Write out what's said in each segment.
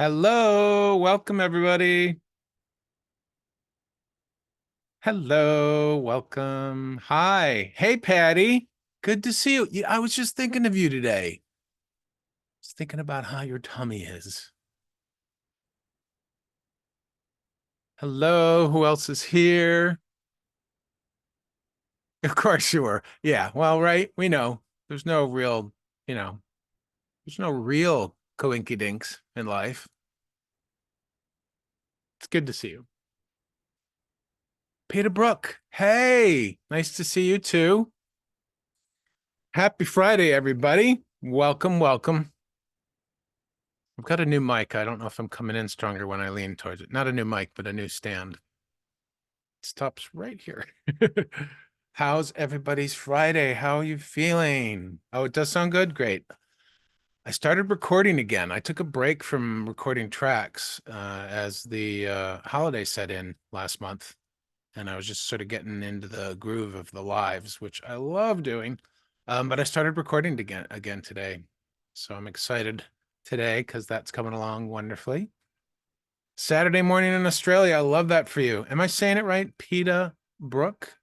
Hello, welcome everybody. Hello, welcome. Hi. Hey, Patty. Good to see you. I was just thinking of you today. Just thinking about how your tummy is. Hello, who else is here? Of course you were. Yeah, well, right. We know there's no real, you know, there's no real coinkydinks in life. It's good to see you. Peter Brook. Hey, nice to see you too. Happy Friday, everybody. Welcome, welcome. I've got a new mic. I don't know if I'm coming in stronger when I lean towards it. Not a new mic, but a new stand. It stops right here. How's everybody's Friday? How are you feeling? Oh, it does sound good. Great. I started recording again. I took a break from recording tracks as the holiday set in last month. And I was just sort of getting into the groove of the lives, which I love doing. But I started recording again today. So I'm excited today because that's coming along wonderfully. Saturday morning in Australia. I love that for you. Am I saying it right? Peta Brook?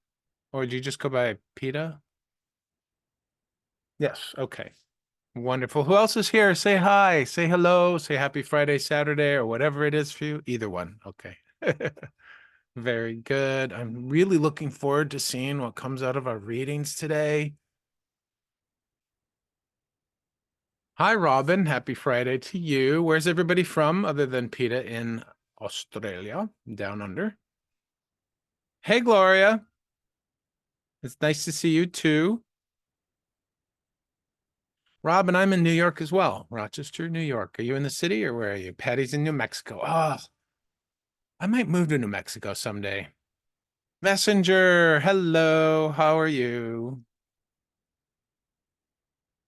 Or do you just go by Peta? Yes. Okay. Wonderful. Who else is here? Say hi, say hello, say happy Friday, Saturday, or whatever it is for you. Either one. Okay. Very good. I'm really looking forward to seeing what comes out of our readings today. Hi, Robin. Happy Friday to you. Where's everybody from other than Peta in Australia, down under? Hey, Gloria. It's nice to see you too. Robin, I'm in New York as well. Rochester, New York. Are you in the city or where are you? Patty's in New Mexico. Oh, I might move to New Mexico someday. Messenger, hello. How are you?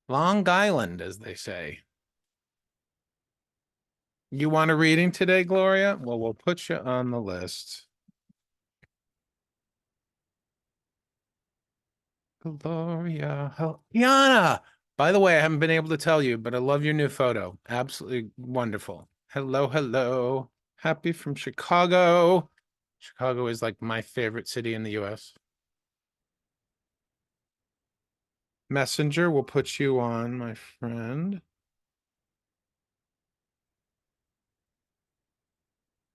Long Island, as they say. You want a reading today, Gloria? Well, we'll put you on the list. Gloria, Yana. By the way, I haven't been able to tell you, but I love your new photo. Absolutely wonderful. Hello, hello. Happy from Chicago. Chicago is like my favorite city in the US. Messenger will put you on, my friend.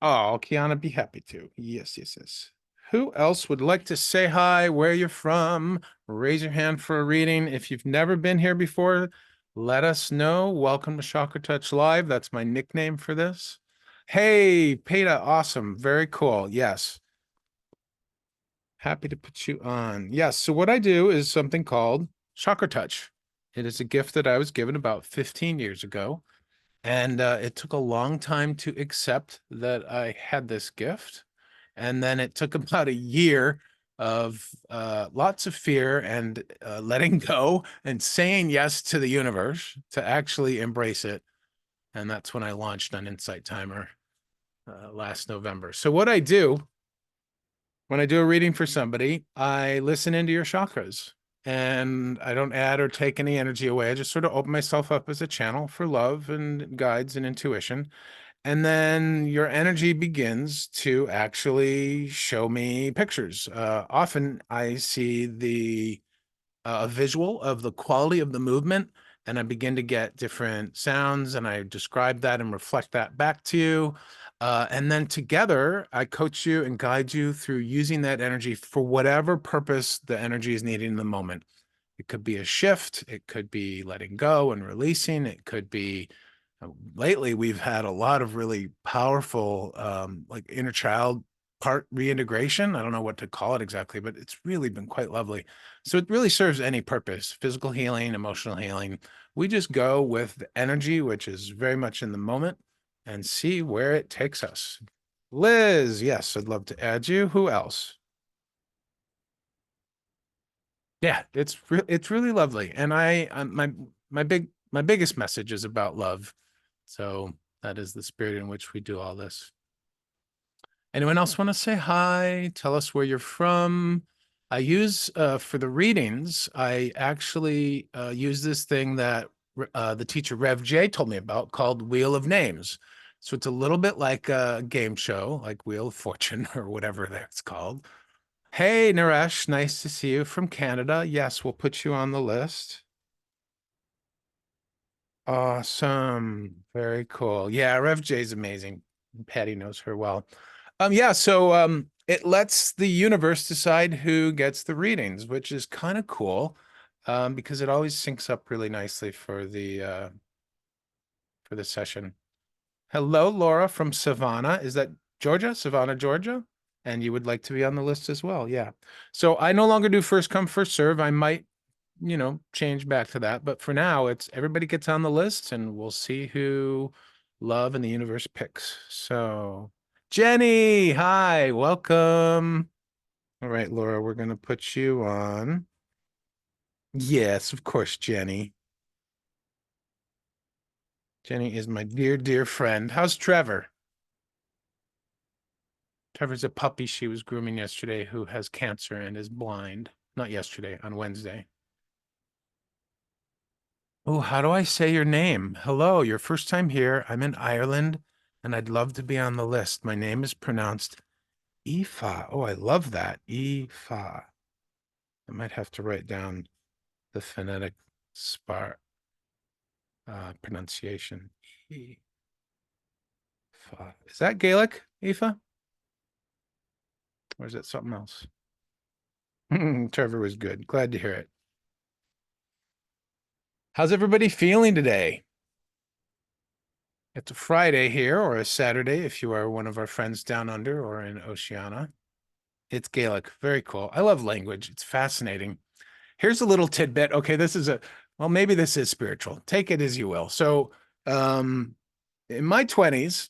Oh, Kiana, be happy to. Yes, yes, yes. Who else would like to say hi, where you're from? Raise your hand for a reading. If you've never been here before, let us know. Welcome to ChakraTouch Live. That's my nickname for this. Hey, Peta, awesome. Very cool. Yes. Happy to put you on. Yes. So what I do is something called ChakraTouch. It is a gift that I was given about 15 years ago. And it took a long time to accept that I had this gift. And then it took about a year of lots of fear and letting go and saying yes to the universe to actually embrace it. And that's when I launched on Insight Timer last November. So what I do when I do a reading for somebody, I listen into your chakras and I don't add or take any energy away. I just sort of open myself up as a channel for love and guides and intuition. And then your energy begins to actually show me pictures. Often I see a visual of the quality of the movement, and I begin to get different sounds, and I describe that and reflect that back to you. And then together, I coach you and guide you through using that energy for whatever purpose the energy is needed in the moment. It could be a shift. It could be letting go and releasing. It could be lately we've had a lot of really powerful like inner child part reintegration. I don't know what to call it exactly, but it's really been quite lovely. So it really serves any purpose, physical healing, emotional healing. We just go with the energy, which is very much in the moment, and see where it takes us. Liz, yes, I'd love to add you. Who else? Yeah, it's really lovely. And my biggest message is about love. So that is the spirit in which we do all this. Anyone else want to say hi? Tell us where you're from. I use for the readings, I actually use this thing that the teacher Rev J told me about called Wheel of Names. So it's a little bit like a game show, like Wheel of Fortune or whatever that's called. Hey, Naresh, nice to see you from Canada. Yes, we'll put you on the list. Awesome. Very cool. Yeah, Rev J is amazing. Patty knows her well. Yeah, so it lets the universe decide who gets the readings, which is kind of cool. Because it always syncs up really nicely for the session. Hello, Laura from Savannah. Is that Georgia? Savannah, Georgia? And you would like to be on the list as well. Yeah. So I no longer do first come, first serve. I might, change back to that. But for now, it's everybody gets on the list and we'll see who love and the universe picks. So, Jenny, hi, welcome. All right, Laura, we're going to put you on. Yes, of course, Jenny. Jenny is my dear, dear friend. How's Trevor? Trevor's a puppy she was grooming yesterday who has cancer and is blind. Not yesterday, on Wednesday. Oh, how do I say your name? Hello, your first time here. I'm in Ireland and I'd love to be on the list. My name is pronounced Aoife. Oh, I love that. Aoife. I might have to write down the phonetic spar pronunciation. Aoife. Is that Gaelic, Aoife? Or is it something else? Trevor was good. Glad to hear it. How's everybody feeling today? It's a Friday here or a Saturday if you are one of our friends down under or in Oceania. It's Gaelic. Very cool. I love language. It's fascinating. Here's a little tidbit. Okay, well, maybe this is spiritual. Take it as you will. So, in my 20s,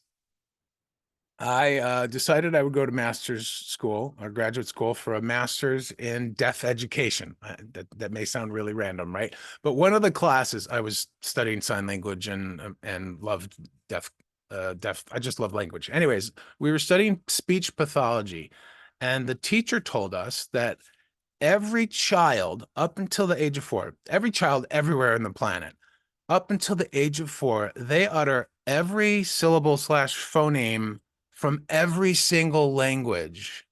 I decided I would go to master's school or graduate school for a master's in deaf education. That may sound really random, right? But one of the classes I was studying sign language and loved deaf. I just love language. Anyways, we were studying speech pathology, and the teacher told us that every child up until the age of 4, every child everywhere on the planet up until the age of 4, they utter every syllable slash phoneme from every single language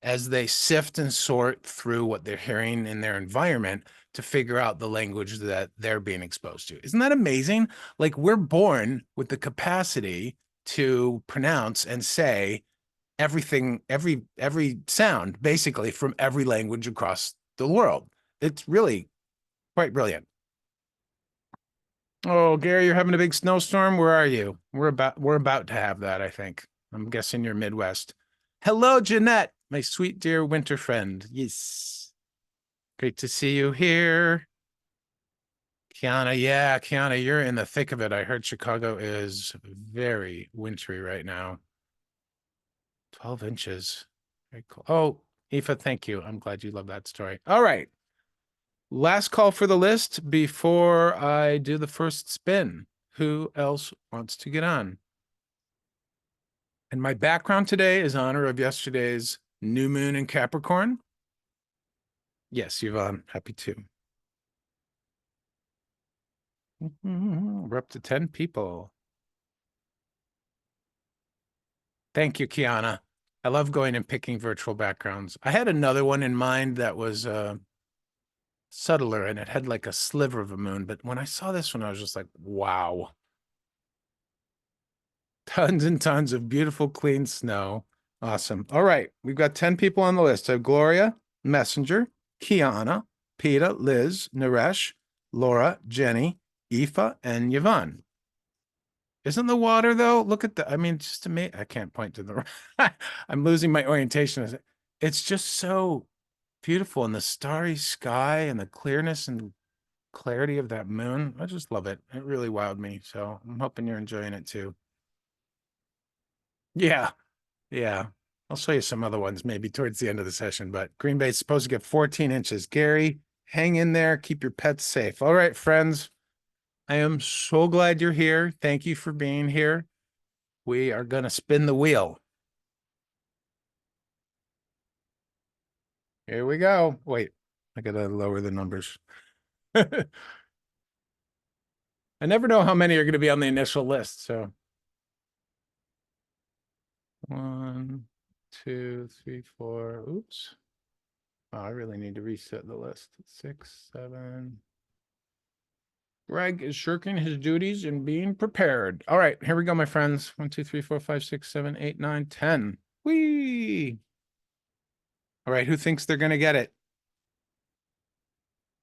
as they sift and sort through what they're hearing in their environment to figure out the language that they're being exposed to. Isn't that amazing? Like we're born with the capacity to pronounce and say everything, every sound basically from every language across the world. It's really quite brilliant. Oh, Gary, you're having a big snowstorm. Where are you? We're about to have that, I think. I'm guessing you're Midwest. Hello, Jeanette, my sweet dear winter friend. Yes. Great to see you here. Kiana, yeah, Kiana, you're in the thick of it. I heard Chicago is very wintry right now. 12 inches. Very cool. Oh, Aoife, thank you. I'm glad you love that story. All right. Last call for the list before I do the first spin. Who else wants to get on? And my background today is honor of yesterday's new moon in Capricorn. Yes, Yvonne, happy to. We're up to 10 people. Thank you, Kiana. I love going and picking virtual backgrounds. I had another one in mind that was subtler and it had like a sliver of a moon. But when I saw this one, I was just like, wow. Tons and tons of beautiful, clean snow. Awesome. All right. We've got 10 people on the list. I have Gloria, Messenger, Kiana, Peta, Liz, Naresh, Laura, Jenny, Aoife, and Yvonne. Isn't the water though? Look at the, I mean, just to me, I can't point to the, I'm losing my orientation. It's just so beautiful in the starry sky and the clearness and clarity of that moon. I just love it. It really wowed me. So I'm hoping you're enjoying it too. Yeah. Yeah. I'll show you some other ones maybe towards the end of the session, but Green Bay's supposed to get 14 inches. Gary, hang in there. Keep your pets safe. All right, friends. I am so glad you're here. Thank you for being here. We are going to spin the wheel. Here we go. Wait, I got to lower the numbers. I never know how many are going to be on the initial list. So 1, 2, 3, 4. Oops. Oh, I really need to reset the list. 6, 7. Greg is shirking his duties and being prepared. All right, here we go, my friends. 1, 2, 3, 4, 5, 6, 7, 8, 9, 10. Whee! All right, who thinks they're going to get it?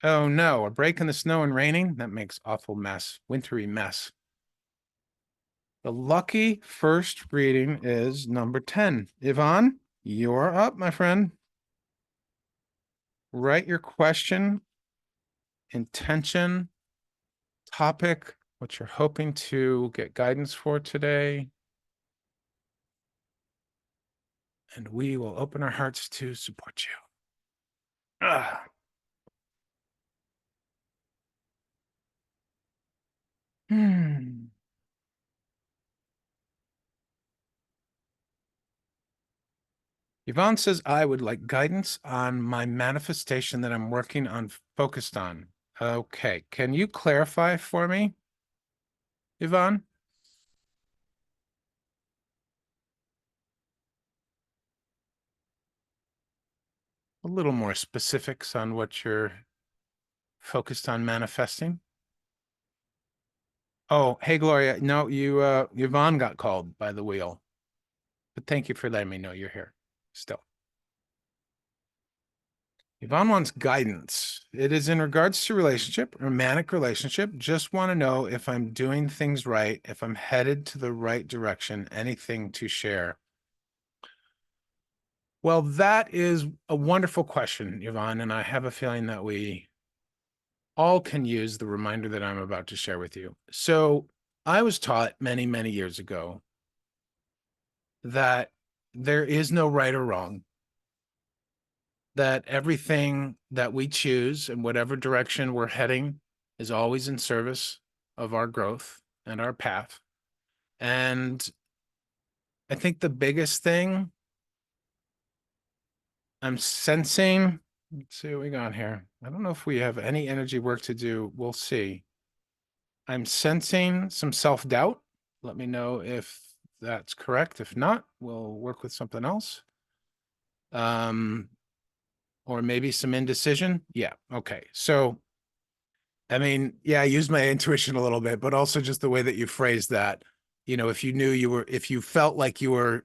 Oh no, a break in the snow and raining? That makes awful mess, wintry mess. The lucky first reading is number 10. Yvonne, you're up, my friend. Write your question, intention, topic, what you're hoping to get guidance for today. And we will open our hearts to support you. Ah. Yvonne says, I would like guidance on my manifestation that I'm working on, focused on. Okay, can you clarify for me, Yvonne? A little more specifics on what you're focused on manifesting. Oh, hey, Gloria. No, Yvonne got called by the wheel. But thank you for letting me know you're here still. Yvonne wants guidance. It is in regards to relationship, romantic relationship. Just want to know if I'm doing things right, if I'm headed to the right direction, anything to share. Well, that is a wonderful question, Yvonne, and I have a feeling that we all can use the reminder that I'm about to share with you. So I was taught many, many years ago that there is no right or wrong, that everything that we choose in whatever direction we're heading is always in service of our growth and our path. And I think the biggest thing I'm sensing, let's see what we got here. I don't know if we have any energy work to do. We'll see. I'm sensing some self-doubt. Let me know if that's correct. If not, we'll work with something else. Or maybe some indecision. Yeah. Okay. So, I mean, yeah, I used my intuition a little bit, but also just the way that you phrased that. You know, if you felt like you were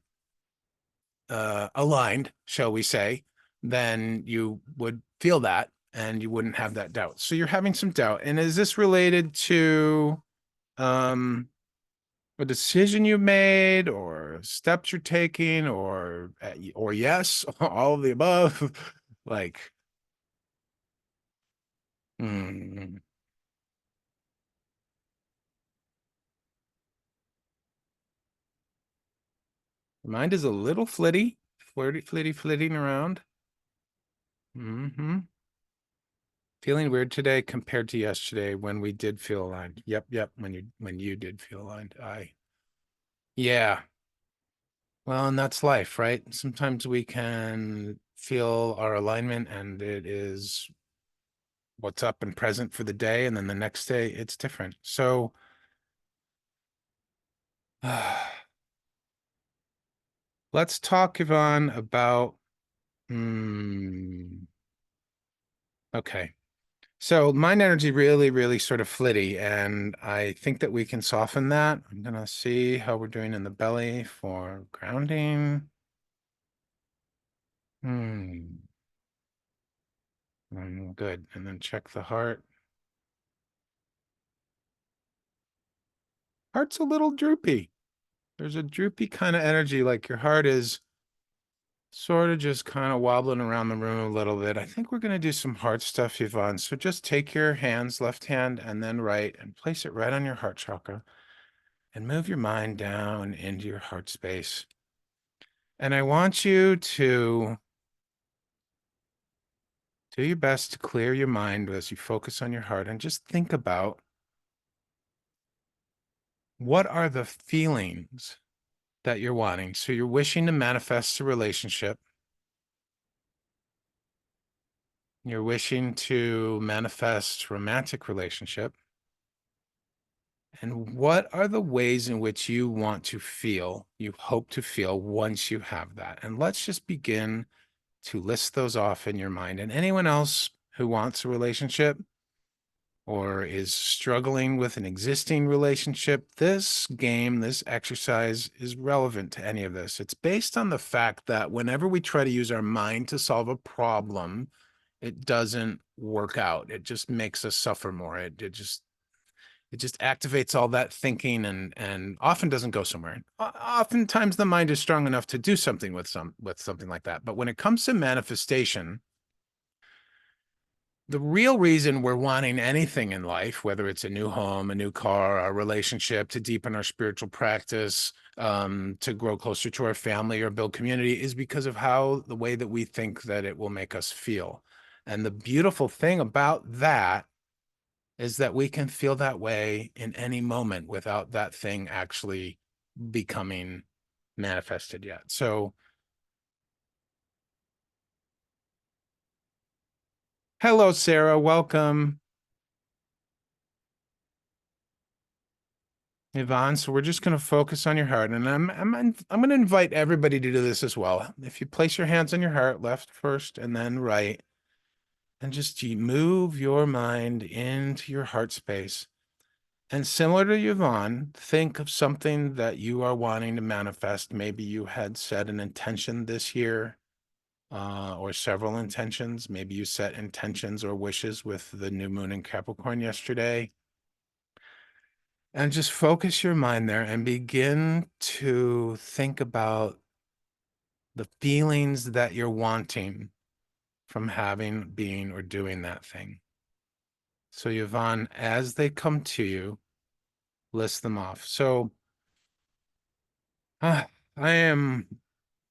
aligned, shall we say, then you would feel that and you wouldn't have that doubt. So you're having some doubt. And is this related to a decision you made or steps you're taking or yes, all of the above? Like, hmm. Mind is a little flitting around. Feeling weird today compared to yesterday when we did feel aligned. Yep. When you did feel aligned. Yeah. Well, and that's life, right? Sometimes we can feel our alignment and it is what's up and present for the day, and then the next day it's different. So let's talk, Yvonne, about okay. So mind energy really sort of flitty, and I think that we can soften that. I'm gonna see how we're doing in the belly for grounding. Good. And then check the heart. Heart's a little droopy. There's a droopy kind of energy, like your heart is sort of just kind of wobbling around the room a little bit. I think we're going to do some heart stuff, Yvonne. So just take your hands, left hand and then right, and place it right on your heart chakra and move your mind down into your heart space. And I want you to do your best to clear your mind as you focus on your heart and just think about what are the feelings that you're wanting. So you're wishing to manifest a relationship. You're wishing to manifest romantic relationship. And what are the ways in which you want to feel, you hope to feel once you have that? And let's just begin to list those off in your mind. And anyone else who wants a relationship or is struggling with an existing relationship, this game, this exercise is relevant to any of this. It's based on the fact that whenever we try to use our mind to solve a problem, it doesn't work out. It just makes us suffer more. It just activates all that thinking and often doesn't go somewhere. Oftentimes the mind is strong enough to do something with something like that. But when it comes to manifestation, the real reason we're wanting anything in life, whether it's a new home, a new car, a relationship, to deepen our spiritual practice, to grow closer to our family or build community, is because of how the way that we think that it will make us feel. And the beautiful thing about that is that we can feel that way in any moment without that thing actually becoming manifested yet. So, hello, Sarah. Welcome. Yvonne, so we're just going to focus on your heart, and I'm going to invite everybody to do this as well. If you place your hands on your heart, left first and then right, and just you move your mind into your heart space. And similar to Yvonne, think of something that you are wanting to manifest. Maybe you had set an intention this year, or several intentions. Maybe you set intentions or wishes with the new moon in Capricorn yesterday. And just focus your mind there and begin to think about the feelings that you're wanting from having, being, or doing that thing. So, Yvonne, as they come to you, list them off. So, I am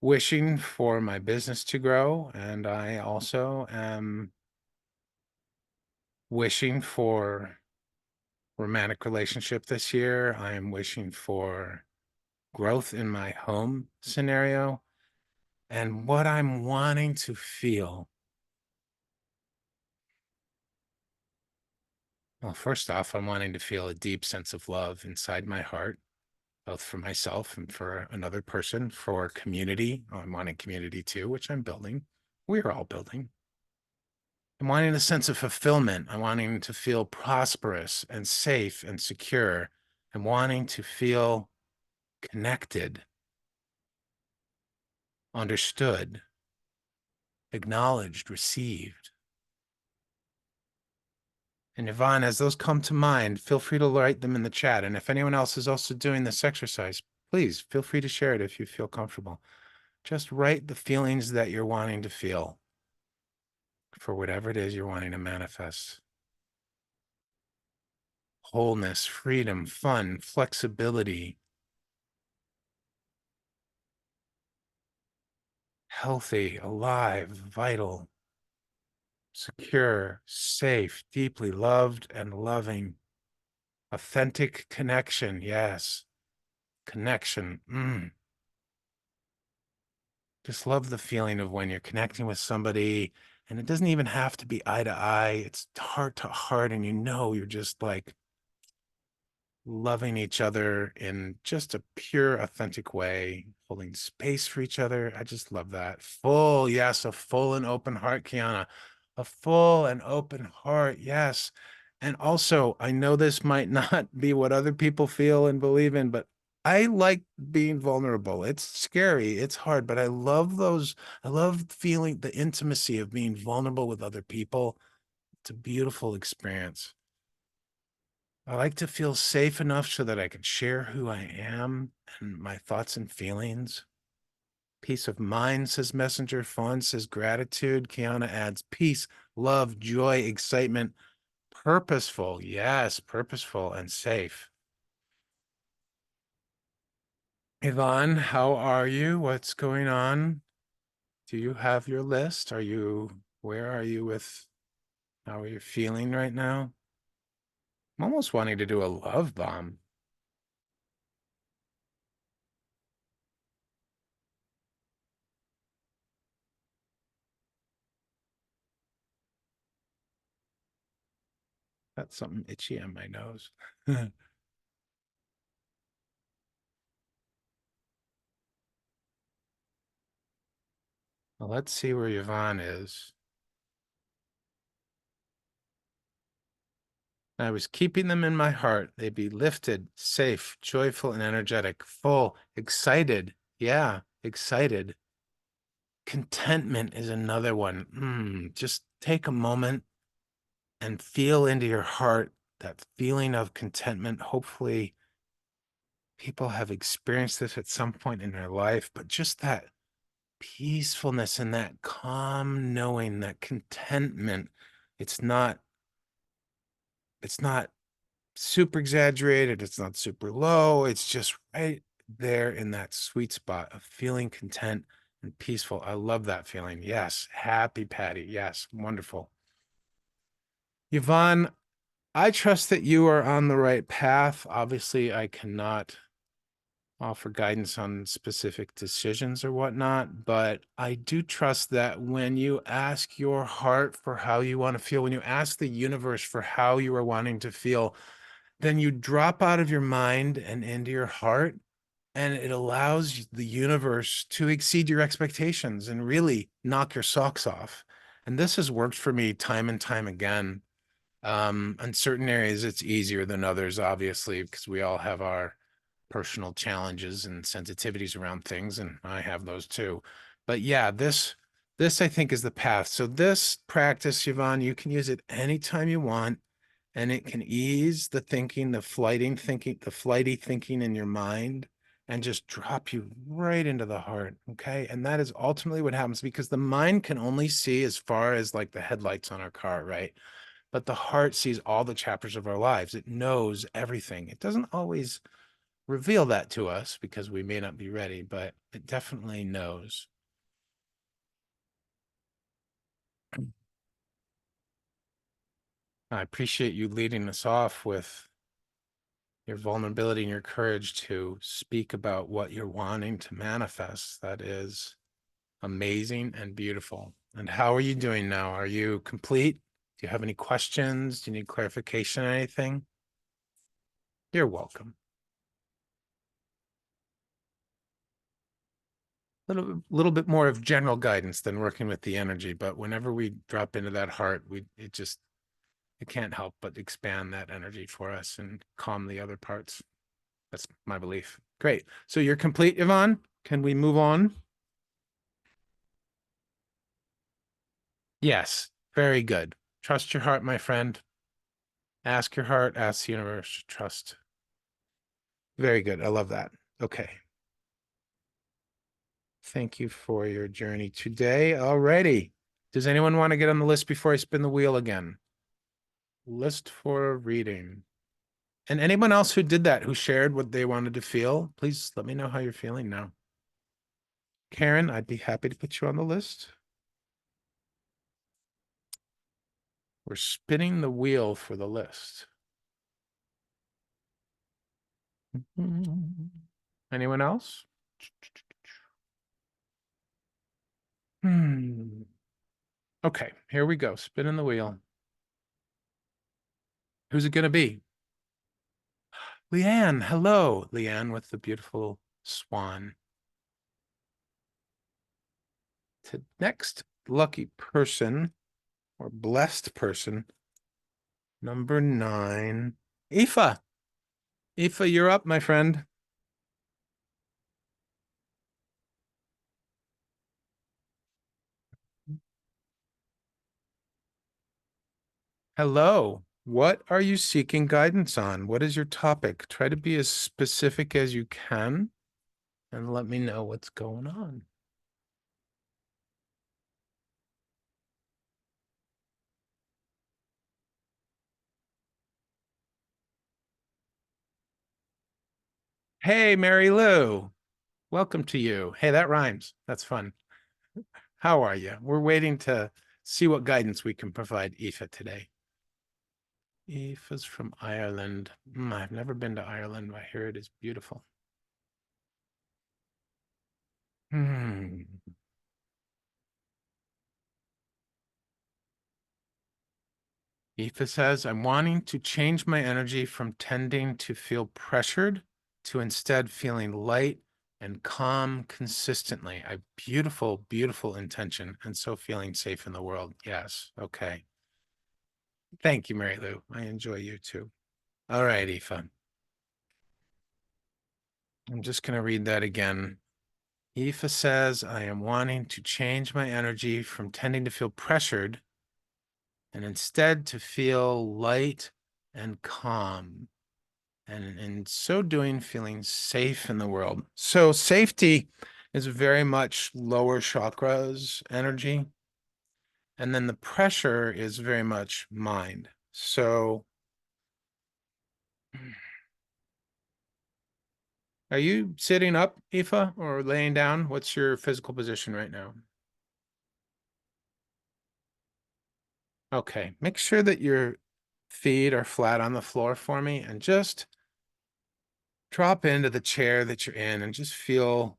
wishing for my business to grow, and I also am wishing for romantic relationship this year. I am wishing for growth in my home scenario. And what I'm wanting to feel, well, first off, I'm wanting to feel a deep sense of love inside my heart, both for myself and for another person, for community. I'm wanting community too, which I'm building. We're all building. I'm wanting a sense of fulfillment. I'm wanting to feel prosperous and safe and secure. I'm wanting to feel connected, understood, acknowledged, received. And Yvonne, as those come to mind, feel free to write them in the chat. And if anyone else is also doing this exercise, please feel free to share it if you feel comfortable. Just write the feelings that you're wanting to feel for whatever it is you're wanting to manifest. Wholeness, freedom, fun, flexibility, healthy, alive, vital, secure, safe, deeply loved and loving, authentic connection. Yes, connection. Just love the feeling of when you're connecting with somebody, and it doesn't even have to be eye to eye. It's heart to heart, and you're just like loving each other in just a pure, authentic way, holding space for each other. I just love that. Full, yes, a full and open heart, Kiana. A full and open heart, yes. And also, I know this might not be what other people feel and believe in, but I like being vulnerable. It's scary, it's hard, but I love those. I love feeling the intimacy of being vulnerable with other people. It's a beautiful experience. I like to feel safe enough so that I can share who I am and my thoughts and feelings. Peace of mind, says Messenger. Fawn says gratitude. Kiana adds peace, love, joy, excitement, purposeful. Yes, purposeful and safe. Yvonne, how are you? What's going on? Do you have your list? Where are you with, how are you feeling right now? I'm almost wanting to do a love bomb. That's something itchy on my nose. Well, let's see where Yvonne is. I was keeping them in my heart. They'd be lifted, safe, joyful, and energetic, full, excited. Yeah, excited. Contentment is another one. Just take a moment and feel into your heart that feeling of contentment. Hopefully, people have experienced this at some point in their life, but just that peacefulness and that calm knowing, that contentment. It's not, it's not super exaggerated. It's not super low. It's just right there in that sweet spot of feeling content and peaceful. I love that feeling. Yes. Happy Patty. Yes. Wonderful. Yvonne, I trust that you are on the right path. Obviously, I cannot offer guidance on specific decisions or whatnot, but I do trust that when you ask your heart for how you want to feel, when you ask the universe for how you are wanting to feel, then you drop out of your mind and into your heart, and it allows the universe to exceed your expectations and really knock your socks off. And this has worked for me time and time again. In certain areas, it's easier than others, obviously, because we all have our personal challenges and sensitivities around things, and I have those too. But yeah, this I think is the path. So this practice, Yvonne, you can use it anytime you want, and it can ease the thinking, the flighty thinking in your mind, and just drop you right into the heart. Okay. And that is ultimately what happens, because the mind can only see as far as like the headlights on our car, right? But the heart sees all the chapters of our lives. It knows everything. It doesn't always reveal that to us because we may not be ready, but it definitely knows. I appreciate you leading us off with your vulnerability and your courage to speak about what you're wanting to manifest. That is amazing and beautiful. And how are you doing now? Are you complete? Do you have any questions? Do you need clarification on anything? You're welcome. Little bit more of general guidance than working with the energy, but whenever we drop into that heart, it can't help but expand that energy for us and calm the other parts. That's my belief. Great. So you're complete, Yvonne. Can we move on? Yes. Very good. Trust your heart, my friend. Ask your heart, ask the universe, trust. Very good. I love that. Okay. Thank you for your journey today. Alrighty. Does anyone want to get on the list before I spin the wheel again? List for reading. And anyone else who did that, who shared what they wanted to feel, please let me know how you're feeling now. Karen, I'd be happy to put you on the list. We're spinning the wheel for the list. Anyone else? Okay, here we go. Spinning the wheel. Who's it going to be? Leanne. Hello, Leanne with the beautiful swan. To next lucky person or blessed person, number 9, Aoife. Aoife, you're up, my friend. Hello. What are you seeking guidance on? What is your topic? Try to be as specific as you can and let me know what's going on. Hey, Mary Lou. Welcome to you. Hey, that rhymes. That's fun. How are you? We're waiting to see what guidance we can provide Aoife today. Aoife's from Ireland. I've never been to Ireland. I hear it is beautiful. Hmm. Aoife says, I'm wanting to change my energy from tending to feel pressured to instead feeling light, and calm consistently. A beautiful, beautiful intention. And so feeling safe in the world. Yes. Okay. Thank you, Mary Lou. I enjoy you too. All right, Aoife. I'm just going to read that again. Aoife says, I am wanting to change my energy from tending to feel pressured and instead to feel light and calm. And in so doing, feeling safe in the world. So safety is very much lower chakras energy. And then the pressure is very much mind. So are you sitting up, Aoife, or laying down? What's your physical position right now? Okay, make sure that your feet are flat on the floor for me and just drop into the chair that you're in and just feel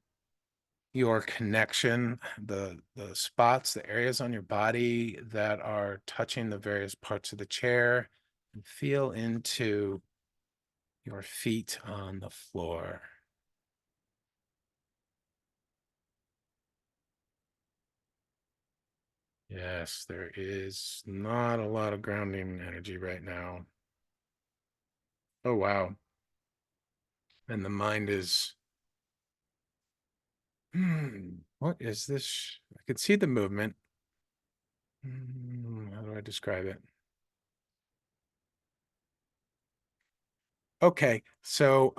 your connection, the spots, the areas on your body that are touching the various parts of the chair, and feel into your feet on the floor. Yes, there is not a lot of grounding energy right now. Oh, wow. And the mind is, what is this? I could see the movement. How do I describe it? Okay, so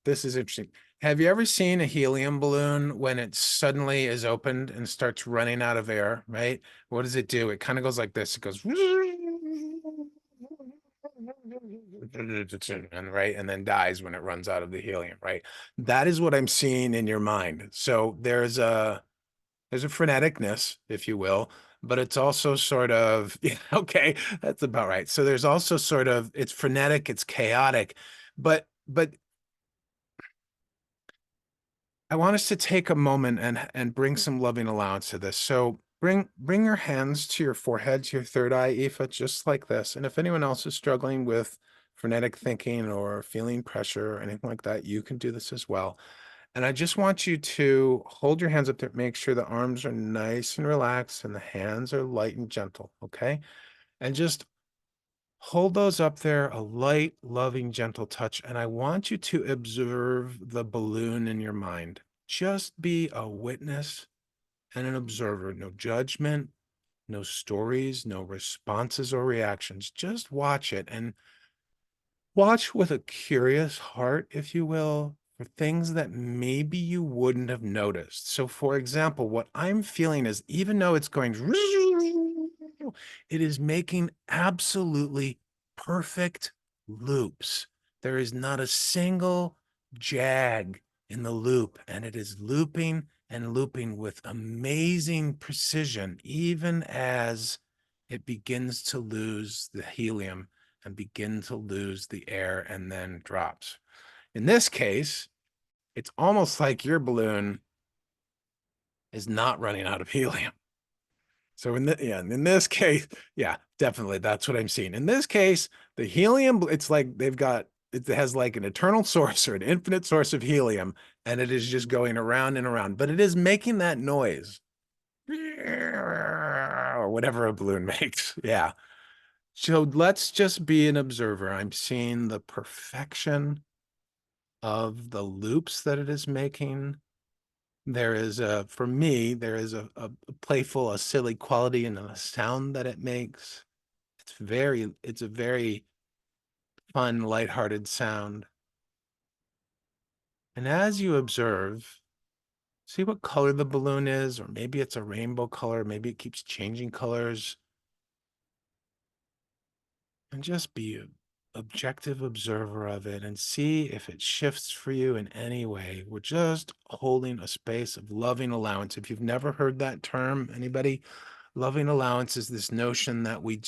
this is interesting. Have you ever seen a helium balloon when it suddenly is opened and starts running out of air, right? What does it do? It kind of goes like this. It goes and right, and then dies when it runs out of the helium, right? That is what I'm seeing in your mind. So there's a freneticness, if you will, but it's also sort of, yeah, okay, that's about right. So there's also sort of, it's frenetic, it's chaotic, but I want us to take a moment and bring some loving allowance to this. So bring your hands to your forehead, to your third eye, Aoife, just like this. And if anyone else is struggling with frenetic thinking or feeling pressure or anything like that, you can do this as well. And I just want you to hold your hands up there, make sure the arms are nice and relaxed and the hands are light and gentle, okay? And just hold those up there, a light, loving, gentle touch. And I want you to observe the balloon in your mind. Just be a witness and an observer. No judgment, no stories, no responses or reactions. Just watch it and watch with a curious heart, if you will, for things that maybe you wouldn't have noticed. So, for example, what I'm feeling is even though it's going, it is making absolutely perfect loops. There is not a single jag in the loop, and it is looping and looping with amazing precision, even as it begins to lose the helium and begin to lose the air and then drops. In this case, it's almost like your balloon is not running out of helium. So in this case, yeah, definitely that's what I'm seeing. In this case, the helium, it's like it has like an eternal source or an infinite source of helium, and it is just going around and around, but it is making that noise or whatever a balloon makes. Yeah. So let's just be an observer. I'm seeing the perfection of the loops that it is making. There is for me, there is a playful, a silly quality in the sound that it makes. It's a very fun, lighthearted sound. And as you observe, see what color the balloon is, or maybe it's a rainbow color, maybe it keeps changing colors. And just be an objective observer of it and see if it shifts for you in any way. We're just holding a space of loving allowance. If you've never heard that term, anybody, loving allowance is this notion that we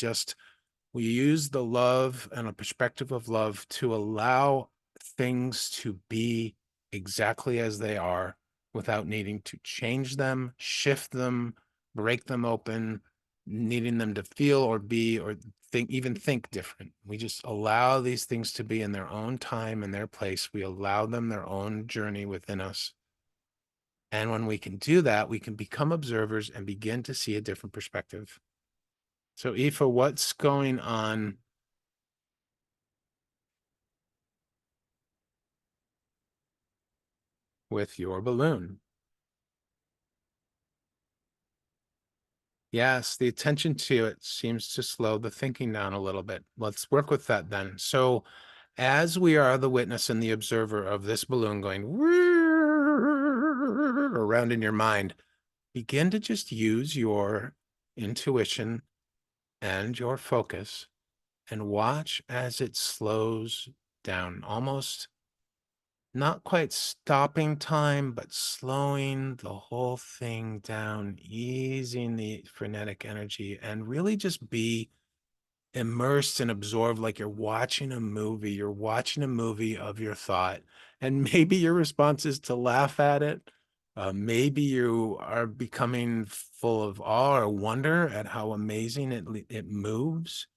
use the love and a perspective of love to allow things to be exactly as they are without needing to change them, shift them, break them open, needing them to feel or be or think, even think different. We just allow these things to be in their own time and their place. We allow them their own journey within us. And when we can do that, we can become observers and begin to see a different perspective. So, Aoife, what's going on with your balloon? Yes, the attention to it seems to slow the thinking down a little bit. Let's work with that then. So, as we are the witness and the observer of this balloon going around in your mind, begin to just use your intuition and your focus and watch as it slows down, almost not quite stopping time, but slowing the whole thing down, easing the frenetic energy, and really just be immersed and absorbed like you're watching a movie. You're watching a movie of your thought. And maybe your response is to laugh at it. Maybe you are becoming full of awe or wonder at how amazing it moves.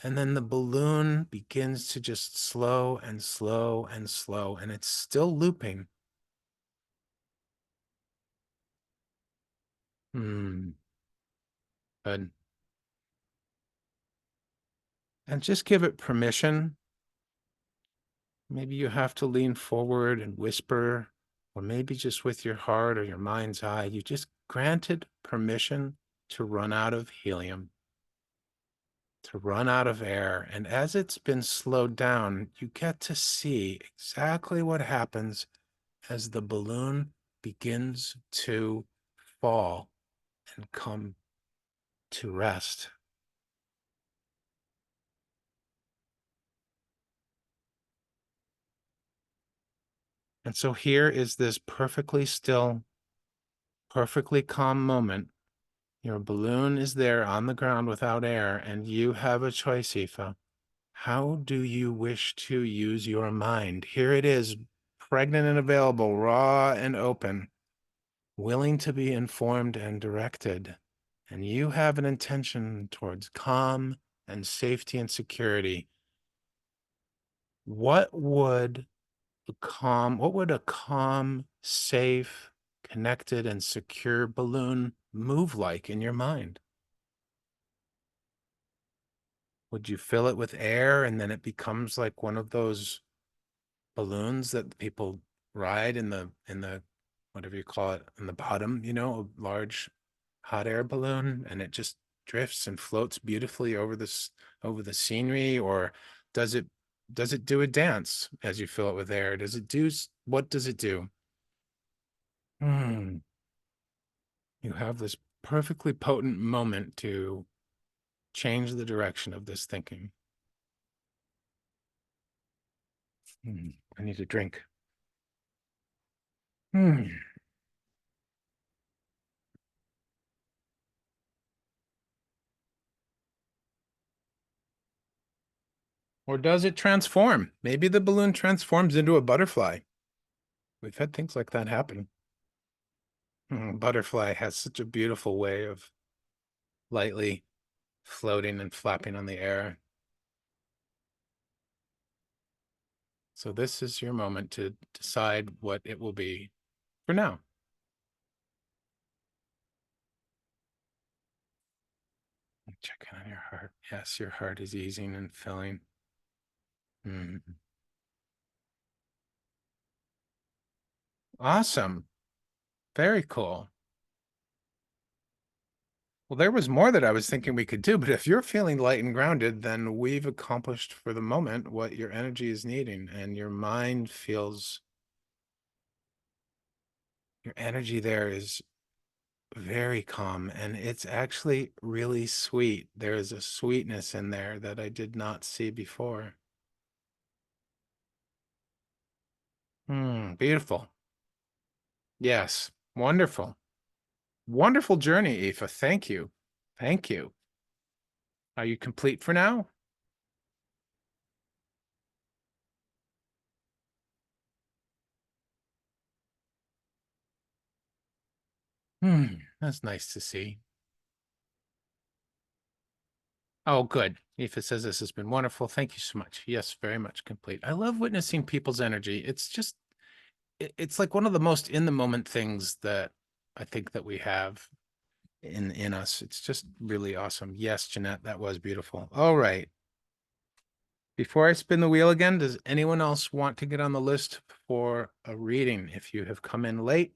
And then the balloon begins to just slow and slow and slow, and it's still looping. Good. And just give it permission. Maybe you have to lean forward and whisper, or maybe just with your heart or your mind's eye, you just granted permission to run out of helium, to run out of air. And as it's been slowed down, you get to see exactly what happens as the balloon begins to fall and come to rest. And so here is this perfectly still, perfectly calm moment. Your balloon is there on the ground without air, and you have a choice, Aoife. How do you wish to use your mind? Here it is, pregnant and available, raw and open, willing to be informed and directed. And you have an intention towards calm and safety and security. What would a calm, safe, connected, and secure balloon move like in your mind? Would you fill it with air and then it becomes like one of those balloons that people ride in the whatever you call it in the bottom, a large hot air balloon, and it just drifts and floats beautifully over the scenery? Or does it does it do a dance as you fill it with air? What does it do? Hmm. You have this perfectly potent moment to change the direction of this thinking. I need a drink. Hmm. Or does it transform? Maybe the balloon transforms into a butterfly. We've had things like that happen. Butterfly has such a beautiful way of lightly floating and flapping on the air. So this is your moment to decide what it will be for now. Check in on your heart. Yes, your heart is easing and filling. Mm. Awesome. Very cool. Well, there was more that I was thinking we could do, but if you're feeling light and grounded, then we've accomplished for the moment what your energy is needing, and your mind feels your energy there is very calm, and it's actually really sweet. There is a sweetness in there that I did not see before. Beautiful. Yes, wonderful. Wonderful journey, Aoife. Thank you. Thank you. Are you complete for now? That's nice to see. Oh, good. Aoife says this has been wonderful. Thank you so much. Yes, very much complete. I love witnessing people's energy. It's just it's like one of the most in the moment things that I think that we have in us. It's just really awesome. Yes, Jeanette, that was beautiful. All right. Before I spin the wheel again, does anyone else want to get on the list for a reading? If you have come in late,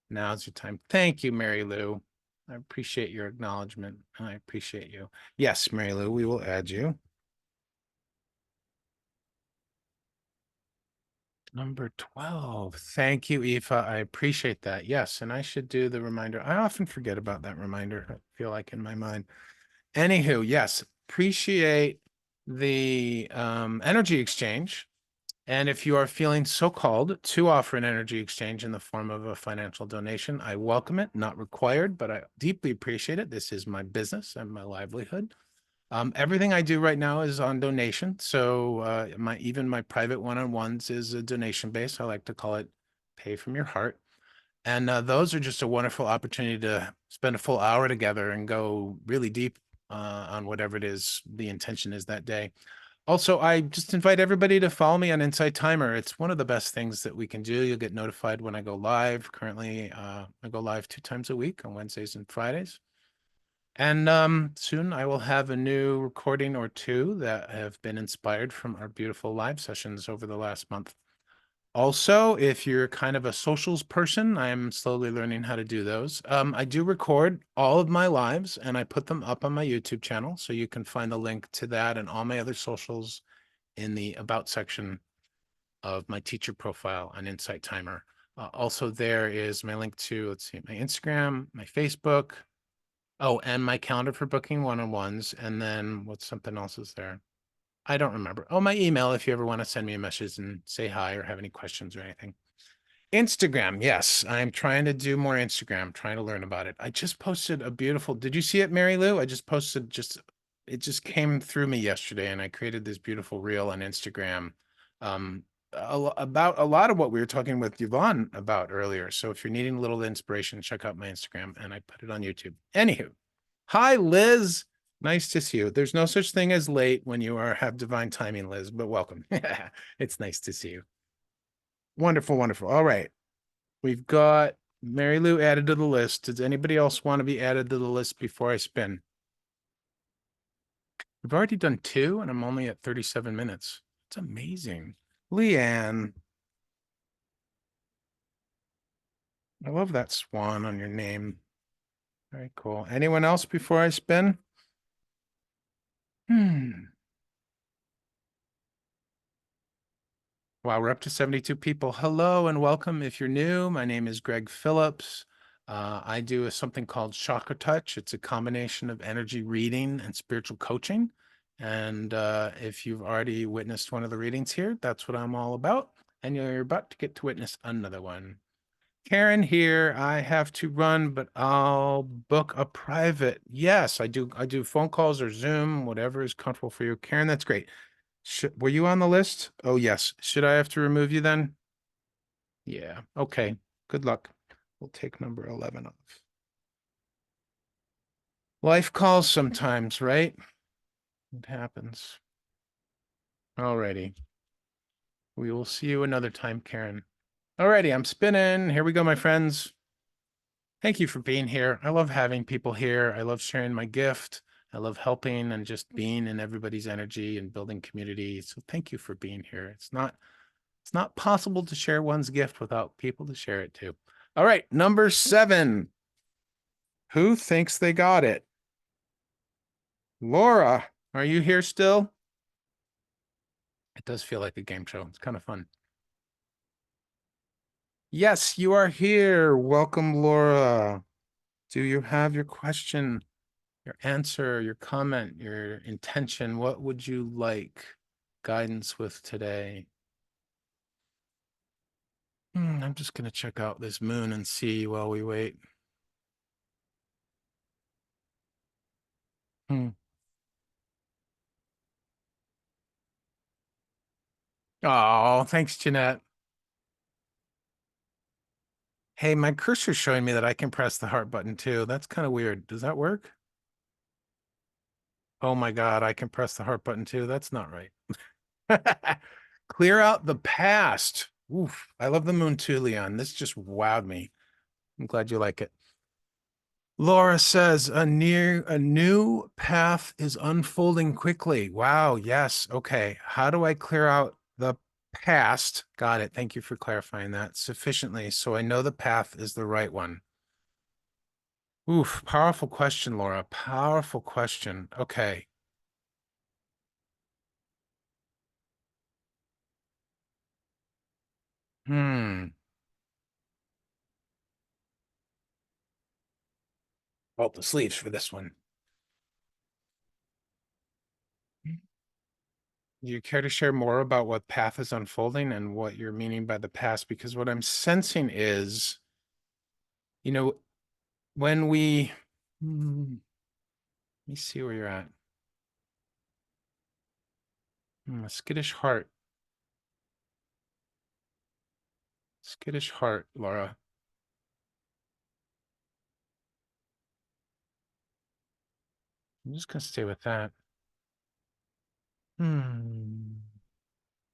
now's your time. Thank you, Mary Lou. I appreciate your acknowledgement. I appreciate you. Yes, Mary Lou, we will add you. Number 12. Thank you, Aoife. I appreciate that. Yes, and I should do the reminder. I often forget about that reminder, I feel like in my mind. Anywho, yes, appreciate the energy exchange. And if you are feeling so called to offer an energy exchange in the form of a financial donation, I welcome it, not required, but I deeply appreciate it. This is my business and my livelihood. Everything I do right now is on donation. So even my private one-on-ones is a donation base. I like to call it pay from your heart. And those are just a wonderful opportunity to spend a full hour together and go really deep on whatever it is the intention is that day. Also, I just invite everybody to follow me on Insight Timer. It's one of the best things that we can do. You'll get notified when I go live. Currently, I go live 2 times a week on Wednesdays and Fridays. And soon I will have a new recording or two that have been inspired from our beautiful live sessions over the last month. Also, if you're kind of a socials person, I'm slowly learning how to do those. I do record all of my lives and I put them up on my YouTube channel. So you can find the link to that and all my other socials in the About section of my teacher profile on Insight Timer. Also, there is my link to, let's see, my Instagram, my Facebook. Oh, and my calendar for booking one-on-ones. And then what's something else is there? I don't remember. Oh, my email if you ever want to send me a message and say hi or have any questions or anything. Instagram. Yes, I'm trying to do more Instagram, trying to learn about it. I just posted a beautiful, did you see it, Mary Lou? I just posted it just came through me yesterday and I created this beautiful reel on Instagram about a lot of what we were talking with Yvonne about earlier. So if you're needing a little inspiration, check out my Instagram and I put it on YouTube. Anywho, hi, Liz. Nice to see you. There's no such thing as late when you have divine timing, Liz, but welcome. It's nice to see you. Wonderful, wonderful. All right. We've got Mary Lou added to the list. Does anybody else want to be added to the list before I spin? We've already done 2 and I'm only at 37 minutes. It's amazing. Leanne. I love that swan on your name. Very cool. Anyone else before I spin? Wow, we're up to 72 people. Hello and welcome. If you're new, my name is Greg Phillips. I do something called ChakraTouch. It's a combination of energy reading and spiritual coaching. And if you've already witnessed one of the readings here, that's what I'm all about. And you're about to get to witness another one. Karen here. I have to run, but I'll book a private. Yes, I do. I do phone calls or Zoom, whatever is comfortable for you. Karen, that's great. Were you on the list? Oh, yes. Should I have to remove you then? Yeah. Okay. Good luck. We'll take number 11 off. Life calls sometimes, right? It happens. Alrighty. We will see you another time, Karen. Alrighty, I'm spinning. Here we go, my friends. Thank you for being here. I love having people here. I love sharing my gift. I love helping and just being in everybody's energy and building community. So thank you for being here. It's not possible to share one's gift without people to share it too. All right, number 7. Who thinks they got it? Laura, are you here still? It does feel like a game show. It's kind of fun. Yes, you are here. Welcome, Laura. Do you have your question, your answer, your comment, your intention? What would you like guidance with today? I'm just going to check out this moon and see while we wait. Oh, thanks, Jeanette. Hey, my cursor's showing me that I can press the heart button too. That's kind of weird. Does that work? Oh my God, I can press the heart button too. That's not right. Clear out the past. Oof. I love the moon too, Leon. This just wowed me. I'm glad you like it. Laura says a new path is unfolding quickly. Wow, yes. Okay. How do I clear out the past? Got it. Thank you for clarifying that sufficiently so I know the path is the right one. Oof, powerful question, Laura. Powerful question. Okay. Hmm. Oh, the sleeves for this one. Do you care to share more about what path is unfolding and what you're meaning by the past? Because what I'm sensing is, you know, when we, let me see where you're at. A skittish heart. Skittish heart, Laura. I'm just gonna stay with that. Hmm.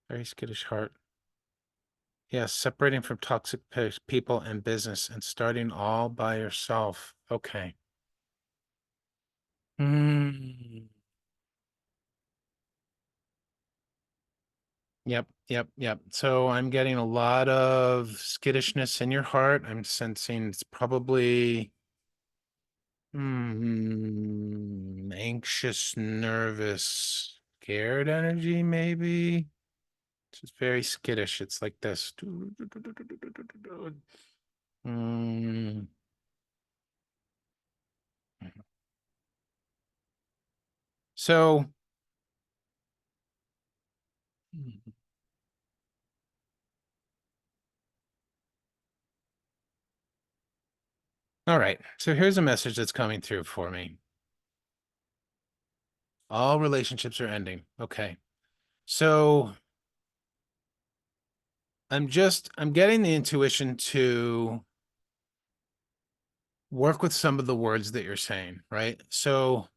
Very skittish heart. Yes, separating from toxic people and business and starting all by yourself. Okay. Hmm. Yep, yep, yep. So I'm getting a lot of skittishness in your heart. I'm sensing it's probably anxious, nervous, scared energy, maybe. It's just very skittish. It's like this. Mm. So, all right. So here's a message that's coming through for me. All relationships are ending. Okay. So I'm getting the intuition to work with some of the words that you're saying, right? So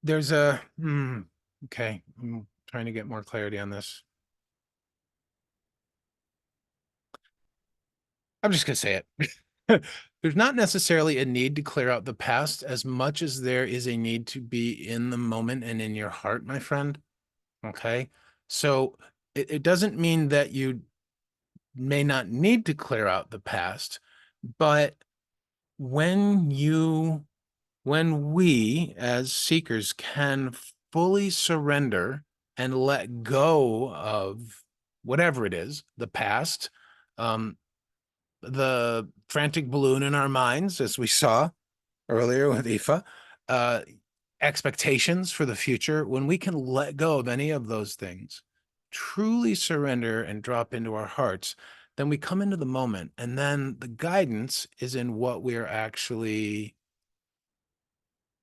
there's okay, I'm trying to get more clarity on this. I'm just gonna say it. There's not necessarily a need to clear out the past as much as there is a need to be in the moment and in your heart, my friend. Okay. So it doesn't mean that you may not need to clear out the past, but when you when we as seekers can fully surrender and let go of whatever it is, the past, um, the frantic balloon in our minds, as we saw earlier with Aoife, uh, expectations for the future, when we can let go of any of those things, truly surrender and drop into our hearts, then we come into the moment. And then the guidance is in what we're actually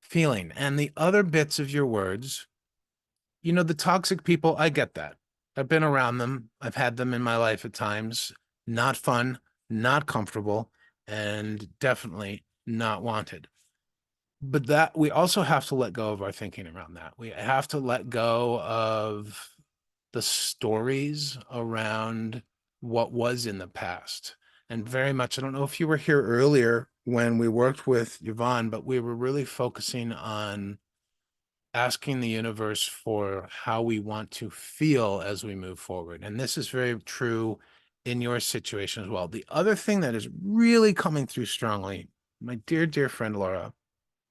feeling. And the other bits of your words, the toxic people, I get that. I've been around them. I've had them in my life at times. Not fun, not comfortable, and definitely not wanted. But that we also have to let go of our thinking around that. We have to let go of the stories around what was in the past. And very much, I don't know if you were here earlier when we worked with Yvonne, but we were really focusing on asking the universe for how we want to feel as we move forward. And this is very true in your situation as well. The other thing that is really coming through strongly, my dear, dear friend Laura,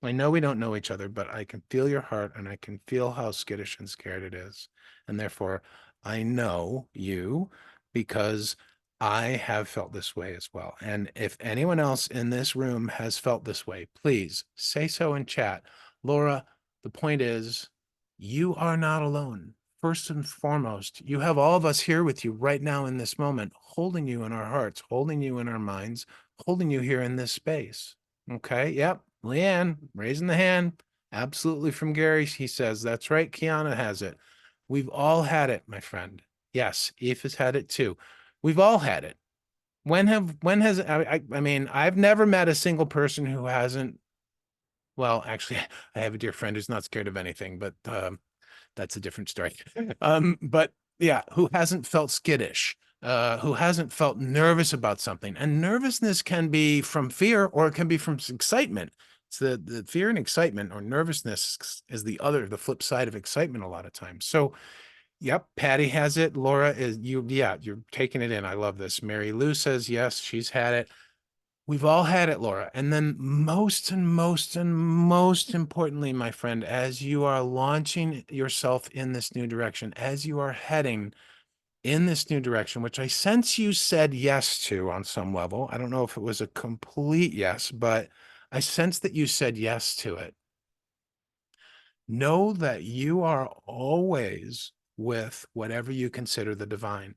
I know we don't know each other, but I can feel your heart and I can feel how skittish and scared it is. And therefore, I know you because I have felt this way as well. And if anyone else in this room has felt this way, please say so in chat. Laura, the point is, you are not alone. First and foremost, you have all of us here with you right now in this moment, holding you in our hearts, holding you in our minds, holding you here in this space. Okay. Yep. Leanne raising the hand. Absolutely from Gary. He says, that's right. Kiana has it. We've all had it, my friend. Yes. Eve has had it too. We've all had it. I mean, I've never met a single person who hasn't, well, actually, I have a dear friend who's not scared of anything, but that's a different story. But Yeah, who hasn't felt skittish, who hasn't felt nervous about something. And nervousness can be from fear or it can be from excitement. It's the fear and excitement or nervousness is the flip side of excitement a lot of times. So, yep, Patty has it. Laura is you. Yeah, you're taking it in. I love this. Mary Lou says yes, she's had it. We've all had it, Laura. And then most importantly, my friend, as you are launching yourself in this new direction, as you are heading in this new direction, which I sense you said yes to on some level. I don't know if it was a complete yes, but I sense that you said yes to it. Know that you are always with whatever you consider the divine.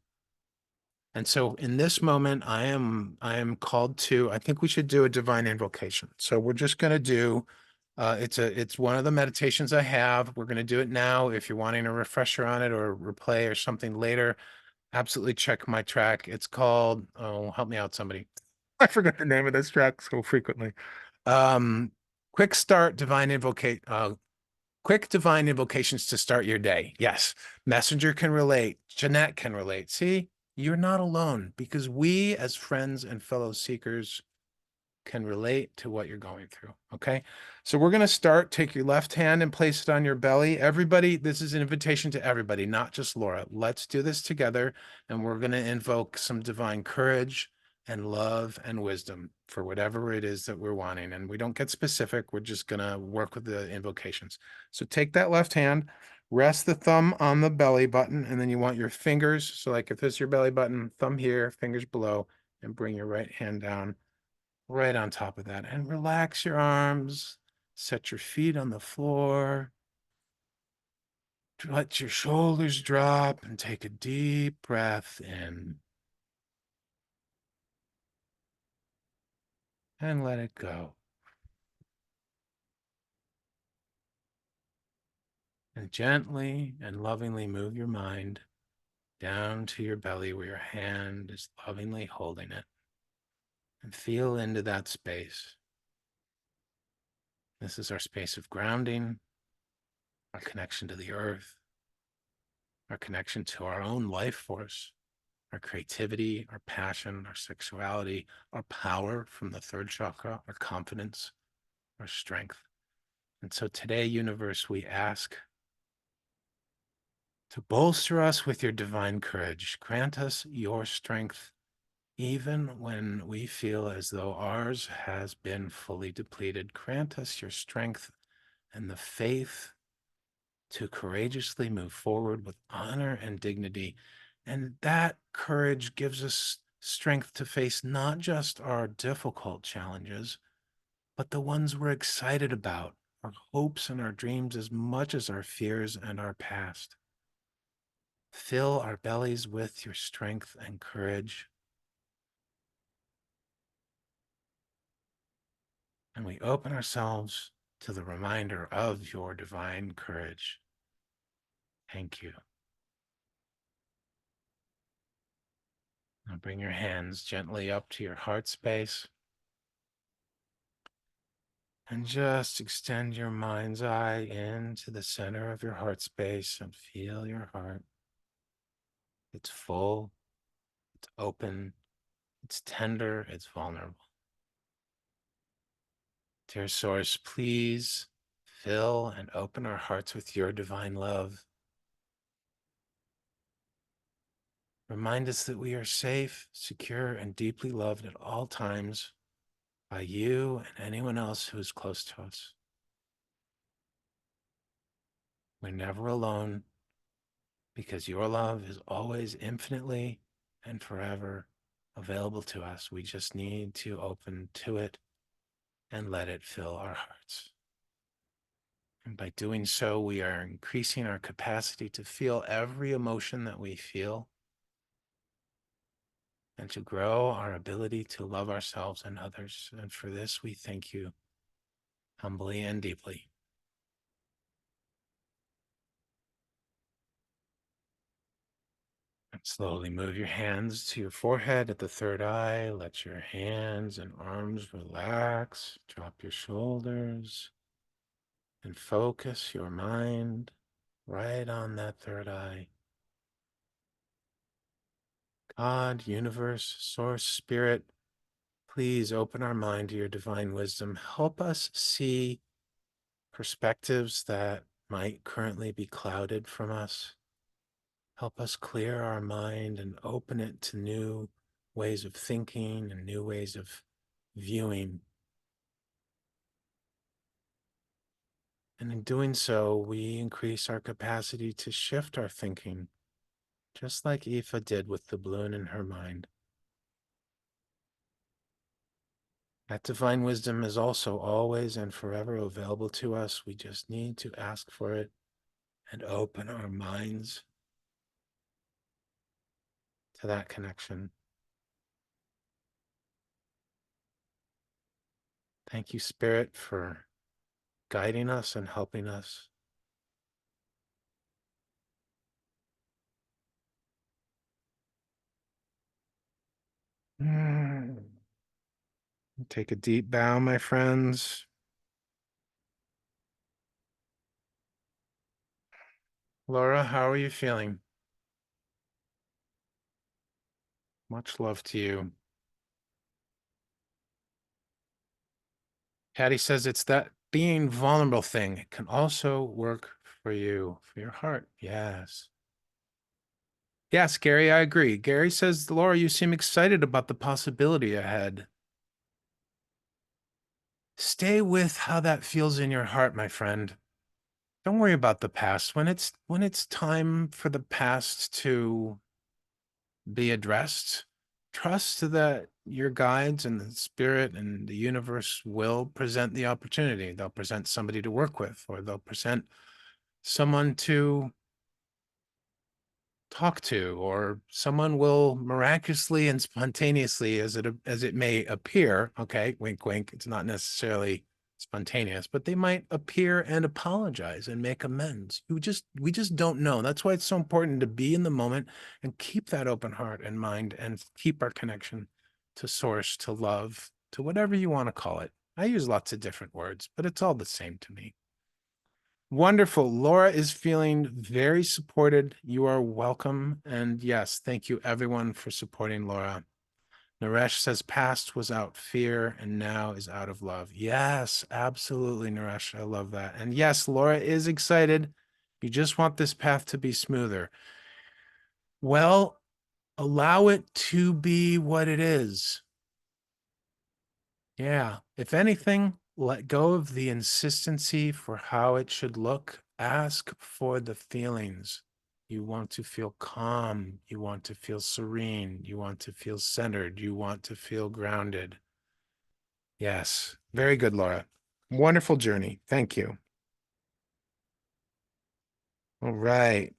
And so in this moment, I am called to, I think we should do a divine invocation. So we're just going to do it's one of the meditations I have. We're going to do it now. If you're wanting a refresher on it or replay or something later, absolutely check my track. It's called, oh, help me out, somebody. I forgot the name of this track so frequently. Um, quick start divine invocate quick divine invocations to start your day. Yes. Messenger can relate. Jeanette can relate. See, you're not alone because we as friends and fellow seekers can relate to what you're going through. Okay. So we're going to start. Take your left hand and place it on your belly. Everybody, this is an invitation to everybody, not just Laura. Let's do this together. And we're going to invoke some divine courage and love and wisdom for whatever it is that we're wanting. And we don't get specific. We're just going to work with the invocations. So take that left hand, rest the thumb on the belly button, and then you want your fingers. So like if this is your belly button, thumb here, fingers below, and bring your right hand down right on top of that and relax your arms, set your feet on the floor, let your shoulders drop and take a deep breath in and let it go. And gently and lovingly move your mind down to your belly where your hand is lovingly holding it and feel into that space. This is our space of grounding, our connection to the earth, our connection to our own life force, our creativity, our passion, our sexuality, our power from the third chakra, our confidence, our strength. And so today, universe, we ask to bolster us with your divine courage. Grant us your strength, even when we feel as though ours has been fully depleted. Grant us your strength and the faith to courageously move forward with honor and dignity. And that courage gives us strength to face not just our difficult challenges, but the ones we're excited about, our hopes and our dreams as much as our fears and our past. Fill our bellies with your strength and courage. And we open ourselves to the reminder of your divine courage. Thank you. Now bring your hands gently up to your heart space. And just extend your mind's eye into the center of your heart space and feel your heart. It's full, it's open, it's tender, it's vulnerable. Dear Source, please fill and open our hearts with your divine love. Remind us that we are safe, secure, and deeply loved at all times by you and anyone else who is close to us. We're never alone because your love is always infinitely and forever available to us. We just need to open to it and let it fill our hearts. And by doing so, we are increasing our capacity to feel every emotion that we feel and to grow our ability to love ourselves and others. And for this, we thank you humbly and deeply. And slowly move your hands to your forehead at the third eye. Let your hands and arms relax. Drop your shoulders and focus your mind right on that third eye. God, universe, source, spirit, please open our mind to your divine wisdom. Help us see perspectives that might currently be clouded from us. Help us clear our mind and open it to new ways of thinking and new ways of viewing. And in doing so, we increase our capacity to shift our thinking, just like Aoife did with the balloon in her mind. That divine wisdom is also always and forever available to us. We just need to ask for it and open our minds to that connection. Thank you, Spirit, for guiding us and helping us. Take a deep bow, my friends. Laura, how are you feeling? Much love to you. Patty says it's that being vulnerable thing. It can also work for you, for your heart. Yes. Yes, Gary, I agree. Gary says, Laura, you seem excited about the possibility ahead. Stay with how that feels in your heart, my friend. Don't worry about the past. When it's time for the past to be addressed, trust that your guides and the spirit and the universe will present the opportunity. They'll present somebody to work with, or they'll present someone to talk to, or someone will miraculously and spontaneously, as it may appear, okay, wink wink, it's not necessarily spontaneous, but they might appear and apologize and make amends. We just don't know. That's why it's so important to be in the moment and keep that open heart and mind and keep our connection to source, to love, to whatever you want to call it. I use lots of different words, but it's all the same to me. Wonderful. Laura is feeling very supported. You are welcome. And yes, thank you everyone for supporting Laura. Naresh says past was out fear and now is out of love. Yes, absolutely, Naresh. I love that. And yes, Laura is excited. You just want this path to be smoother. Well, allow it to be what it is. Yeah. If anything, let go of the insistency for how it should look. Ask for the feelings. You want to feel calm. You want to feel serene. You want to feel centered. You want to feel grounded. Yes. Very good, Laura. Wonderful journey. Thank you. All right.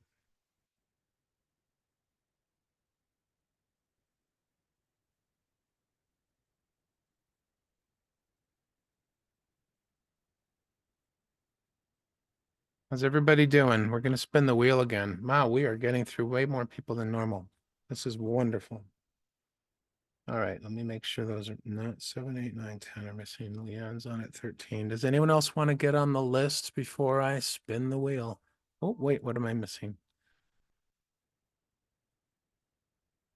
How's everybody doing? We're going to spin the wheel again. Wow, we are getting through way more people than normal. This is wonderful. All right, let me make sure those are not 7, 8, 9, 10 are missing. Leon's on at 13. Does anyone else want to get on the list before I spin the wheel? Oh, wait, what am I missing?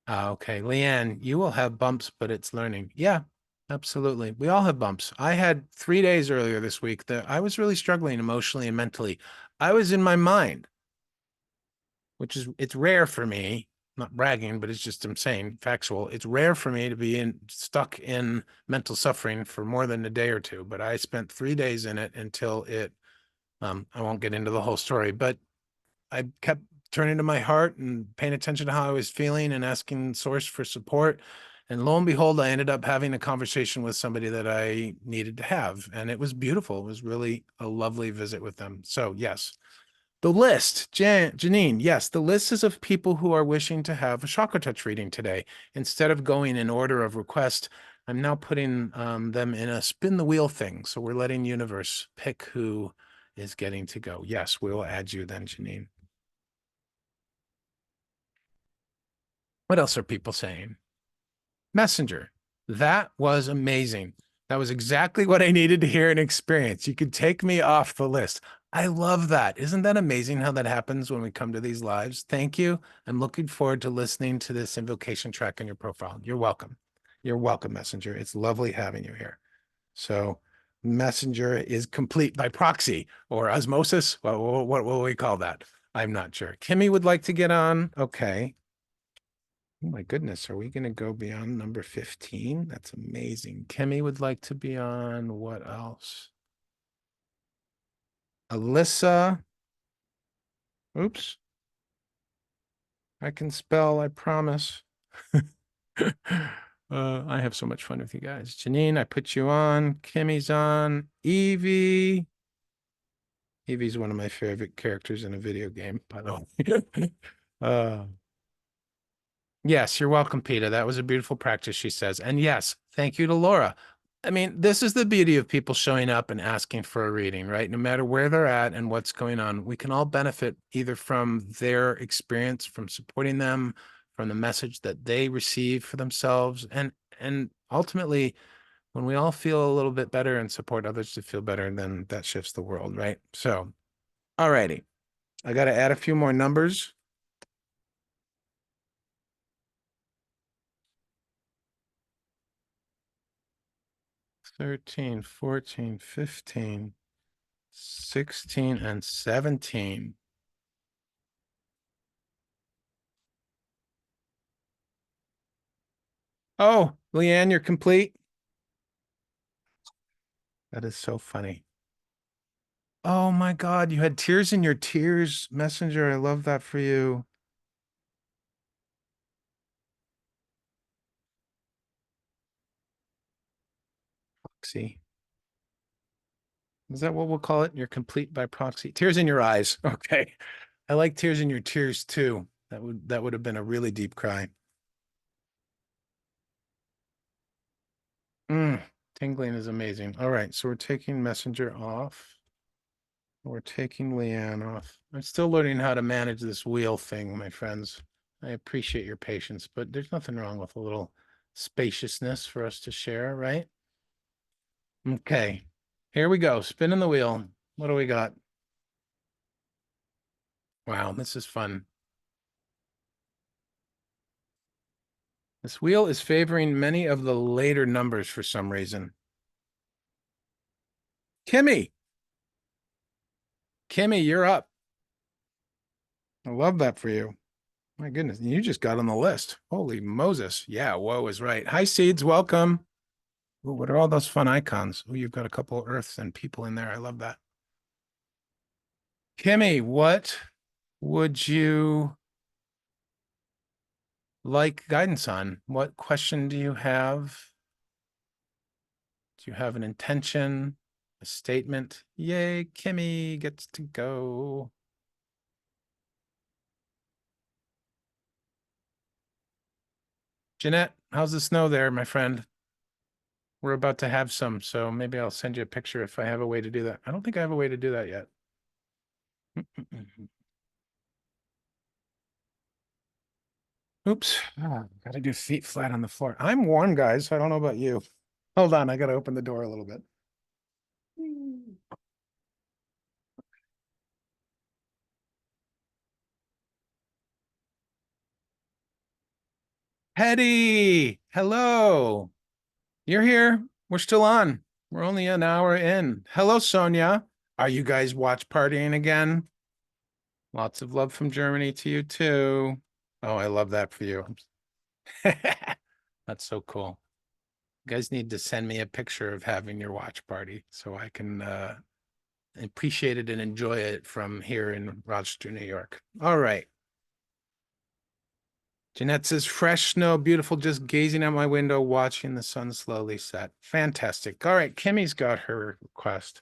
Okay, Leanne, you will have bumps, but it's learning. Yeah, absolutely. We all have bumps. I had 3 days earlier this week that I was really struggling emotionally and mentally. I was in my mind, it's rare for me, not bragging, but it's just I'm saying factual. It's rare for me to be stuck in mental suffering for more than a day or two, but I spent 3 days in it until it I won't get into the whole story, but I kept turning to my heart and paying attention to how I was feeling and asking source for support. And lo and behold, I ended up having a conversation with somebody that I needed to have. And it was beautiful. It was really a lovely visit with them. So yes, the list, Janine, yes, the list is of people who are wishing to have a ChakraTouch reading today. Instead of going in order of request, I'm now putting them in a spin the wheel thing. So we're letting universe pick who is getting to go. Yes, we will add you then, Janine. What else are people saying? Messenger. That was amazing. That was exactly what I needed to hear and experience. You could take me off the list. I love that. Isn't that amazing how that happens when we come to these lives? Thank you. I'm looking forward to listening to this invocation track on your profile. You're welcome. You're welcome, Messenger. It's lovely having you here. So, Messenger is complete by proxy or osmosis. What will we call that? I'm not sure. Kimmy would like to get on. Okay. Oh my goodness. Are we going to go beyond number 15? That's amazing. Kimmy would like to be on. What else? Alyssa. Oops. I can spell, I promise. I have so much fun with you guys. Janine, I put you on. Kimmy's on. Evie. Evie's one of my favorite characters in a video game, by the way. uh, yes, you're welcome, Peter. That was a beautiful practice, she says. And yes, thank you to Laura. I mean, this is the beauty of people showing up and asking for a reading, right? No matter where they're at and what's going on, we can all benefit either from their experience, from supporting them, from the message that they receive for themselves, and ultimately, when we all feel a little bit better and support others to feel better, then that shifts the world, right? So, all righty. I got to add a few more numbers. 13, 14, 15, 16, and 17. Oh, Leanne, you're complete. That is so funny. Oh my God, you had tears in your tears, Messenger. I love that for you. Proxy. Is that what we'll call it? You're complete by proxy. Tears in your eyes. Okay. I like tears in your tears too. That would have been a really deep cry. Tingling is amazing. All right, so we're taking Messenger off. We're taking Leanne off. I'm still learning how to manage this wheel thing, my friends. I appreciate your patience, but there's nothing wrong with a little spaciousness for us to share, right? Okay, here we go. Spinning the wheel. What do we got? Wow, this is fun. This wheel is favoring many of the later numbers for some reason. Kimmy, Kimmy, you're up. I love that for you. My goodness, you just got on the list. Holy Moses. Yeah, whoa is right. Hi, Seeds, welcome. Ooh, what are all those fun icons? Oh, you've got a couple of Earths and people in there. I love that. Kimmy, what would you like guidance on? What question do you have? Do you have an intention, a statement? Yay, Kimmy gets to go. Jeanette, how's the snow there, my friend? We're about to have some, so maybe I'll send you a picture if I have a way to do that. I don't think I have a way to do that yet. Oops. Gotta do feet flat on the floor. I'm warm, guys. I don't know about you. Hold on, I gotta open the door a little bit. Hetty, hello. You're here. We're still on. We're only an hour in. Hello, Sonia. Are you guys watch partying again? Lots of love from Germany to you too. Oh, I love that for you. That's so cool. You guys need to send me a picture of having your watch party so I can appreciate it and enjoy it from here in Rochester, New York. All right. Jeanette says, fresh snow, beautiful, just gazing out my window, watching the sun slowly set. Fantastic. All right, Kimmy's got her request.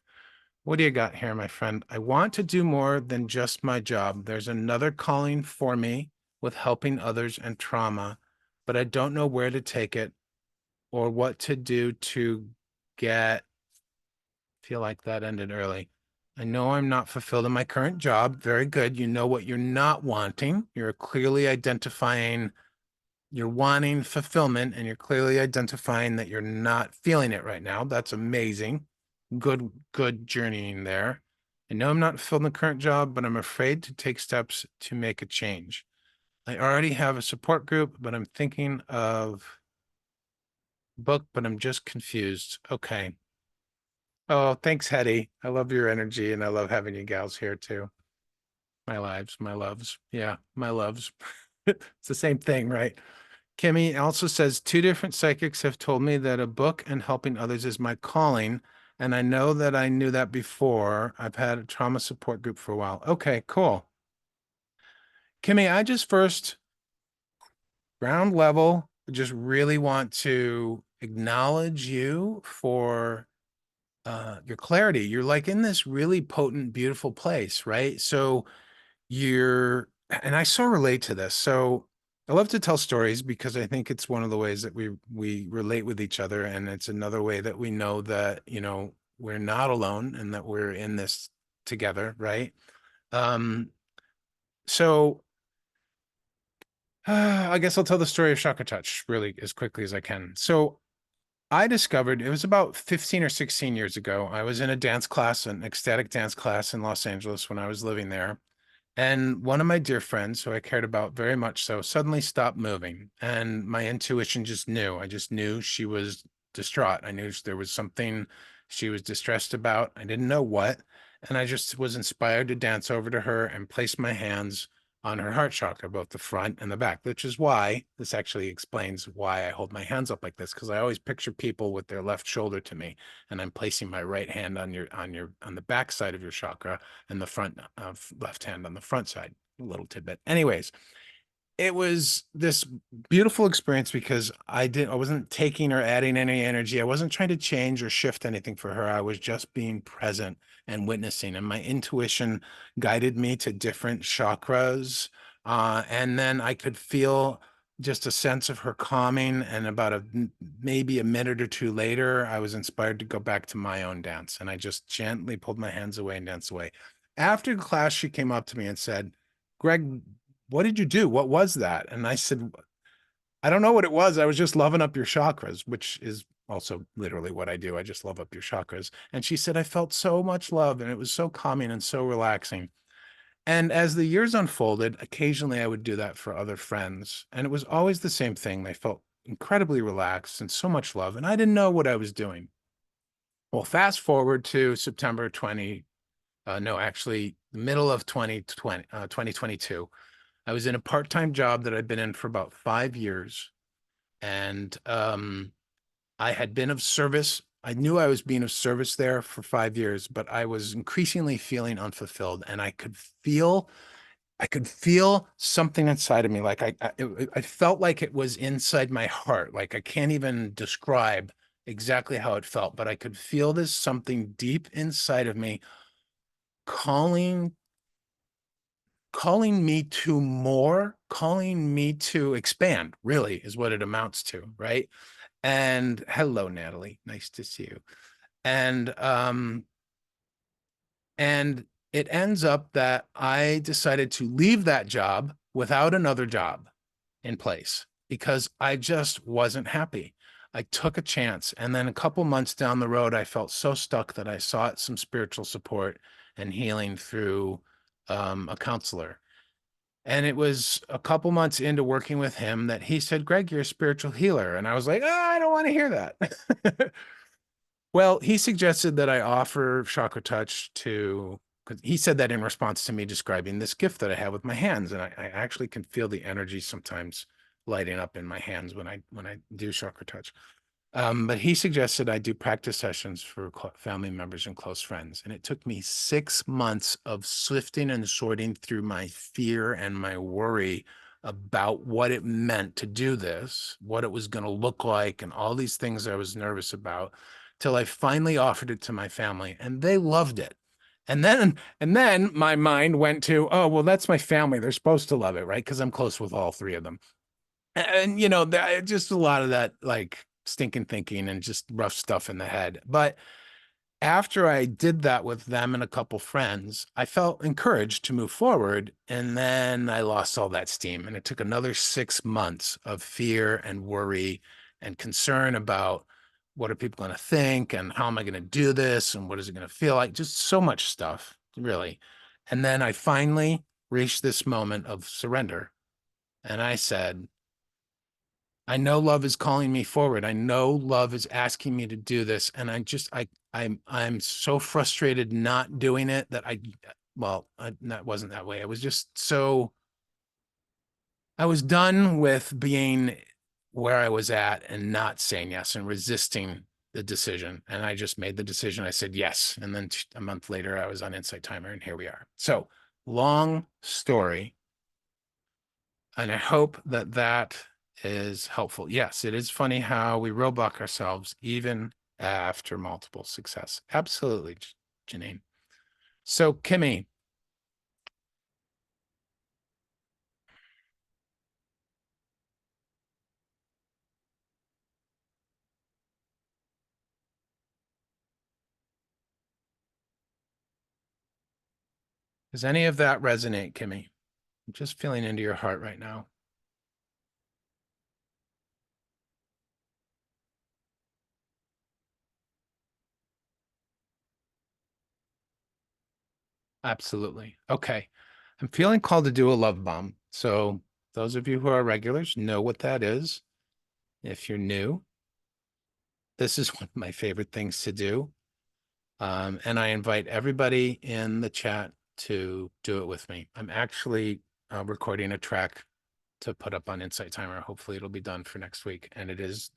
What do you got here, my friend? I want to do more than just my job. There's another calling for me with helping others and trauma, but I don't know where to take it or what to do to get, feel like that ended early. I know I'm not fulfilled in my current job. Very good. You know what you're not wanting. You're clearly identifying, you're wanting fulfillment, and you're clearly identifying that you're not feeling it right now. That's amazing. Good journeying there. I know I'm not fulfilled in the current job, but I'm afraid to take steps to make a change. I already have a support group, but I'm thinking of book, but I'm just confused. Okay. Oh, thanks, Hetty. I love your energy and I love having you gals here too. My lives, my loves. Yeah, my loves. It's the same thing, right? Kimmy also says two different psychics have told me that a book and helping others is my calling. And I know that I knew that before. I've had a trauma support group for a while. Okay, cool. Kimmy, I just first ground level, just really want to acknowledge you for your clarity. You're like in this really potent, beautiful place, right? So you're, and I so relate to this. So I love to tell stories because I think it's one of the ways that we relate with each other, and it's another way that we know that, we're not alone and that we're in this together, right? Um, so I guess I'll tell the story of ChakraTouch really as quickly as I can. So I discovered it was about 15 or 16 years ago. I was in a dance class, an ecstatic dance class in Los Angeles when I was living there. And one of my dear friends, who I cared about very much so, suddenly stopped moving. And my intuition just knew. I just knew she was distraught. I knew there was something she was distressed about. I didn't know what. And I just was inspired to dance over to her and place my hands on her heart chakra, both the front and the back, which is why this actually explains why I hold my hands up like this, because I always picture people with their left shoulder to me, and I'm placing my right hand on the back side of your chakra and the front left hand on the front side. A little tidbit. Anyways, it was this beautiful experience because I wasn't taking or adding any energy. I wasn't trying to change or shift anything for her. I was just being present and witnessing, and my intuition guided me to different chakras. And then I could feel just a sense of her calming. And maybe a minute or two later, I was inspired to go back to my own dance. And I just gently pulled my hands away and danced away. After class, she came up to me and said, "Greg, what did you do? What was that?" And I said, "I don't know what it was. I was just loving up your chakras," which is also literally what I do. I just love up your chakras. And she said, "I felt so much love and it was so calming and so relaxing." And as the years unfolded, occasionally I would do that for other friends. And it was always the same thing. They felt incredibly relaxed and so much love. And I didn't know what I was doing. Well, fast forward to September 20, no, actually, the middle of 2022. I was in a part-time job that I'd been in for about 5 years, and I had been of service. I knew I was being of service there for 5 years, but I was increasingly feeling unfulfilled, and I could feel something inside of me. Like I felt like it was inside my heart. Like I can't even describe exactly how it felt, but I could feel this something deep inside of me calling calling me to more, calling me to expand, really is what it amounts to, right? And hello, Natalie. Nice to see you. And and it ends up that I decided to leave that job without another job in place because I just wasn't happy. I took a chance. And then a couple months down the road, I felt so stuck that I sought some spiritual support and healing through a counselor. And it was a couple months into working with him that he said, "Greg, you're a spiritual healer." And I was like, I don't want to hear that. Well, he suggested that I offer Chakra Touch to, because he said that in response to me describing this gift that I have with my hands. And I actually can feel the energy sometimes lighting up in my hands when I do Chakra Touch. But he suggested I do practice sessions for family members and close friends. And it took me 6 months of sifting and sorting through my fear and my worry about what it meant to do this, what it was going to look like, and all these things I was nervous about, till I finally offered it to my family, and they loved it. And then my mind went to, oh, well, that's my family. They're supposed to love it, right? Because I'm close with all three of them. And just a lot of that like stinking thinking and just rough stuff in the head. But after I did that with them and a couple friends, I felt encouraged to move forward. And then I lost all that steam. And it took another 6 months of fear and worry and concern about what are people going to think and how am I going to do this and what is it going to feel like? Just so much stuff. really. And then I finally reached this moment of surrender. And I said, I know love is calling me forward. I know love is asking me to do this. And I'm so frustrated not doing it that that wasn't that way. I was just so, I was done with being where I was at and not saying yes and resisting the decision. And I just made the decision. I said yes. And then a month later, I was on Insight Timer, and here we are. So, long story. And I hope that that is helpful. Yes, it is funny how we roadblock ourselves even after multiple success. Absolutely, Janine. So, Kimmy, does any of that resonate, Kimmy? I'm just feeling into your heart right now. Absolutely. Okay. I'm feeling called to do a love bomb. So, those of you who are regulars know what that is. If you're new, this is one of my favorite things to do. And I invite everybody in the chat to do it with me. I'm actually recording a track to put up on Insight Timer. Hopefully it'll be done for next week. And it's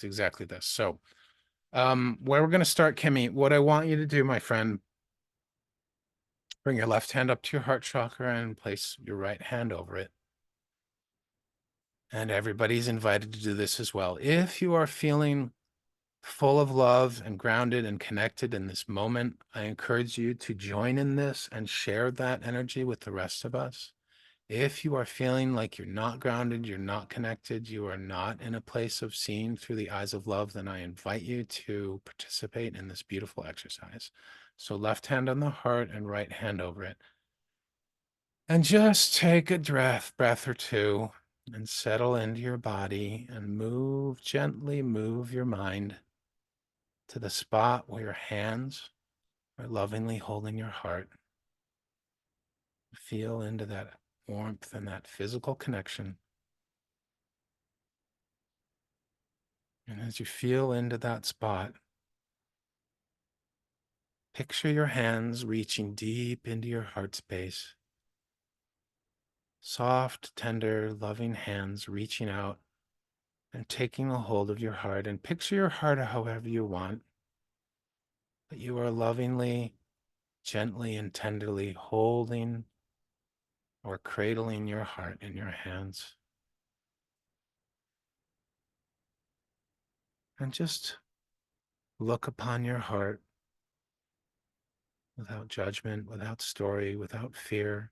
exactly this. So where we're going to start, Kimmy, what I want you to do, my friend, bring your left hand up to your heart chakra and place your right hand over it. And everybody's invited to do this as well. If you are feeling full of love and grounded and connected in this moment, I encourage you to join in this and share that energy with the rest of us. If you are feeling like you're not grounded, you're not connected, you are not in a place of seeing through the eyes of love, then I invite you to participate in this beautiful exercise. So left hand on the heart and right hand over it. And just take a breath or two and settle into your body and gently move your mind to the spot where your hands are lovingly holding your heart. Feel into that warmth and that physical connection. And as you feel into that spot, picture your hands reaching deep into your heart space. Soft, tender, loving hands reaching out and taking a hold of your heart. And picture your heart however you want, but you are lovingly, gently, and tenderly holding or cradling your heart in your hands. And just look upon your heart without judgment, without story, without fear,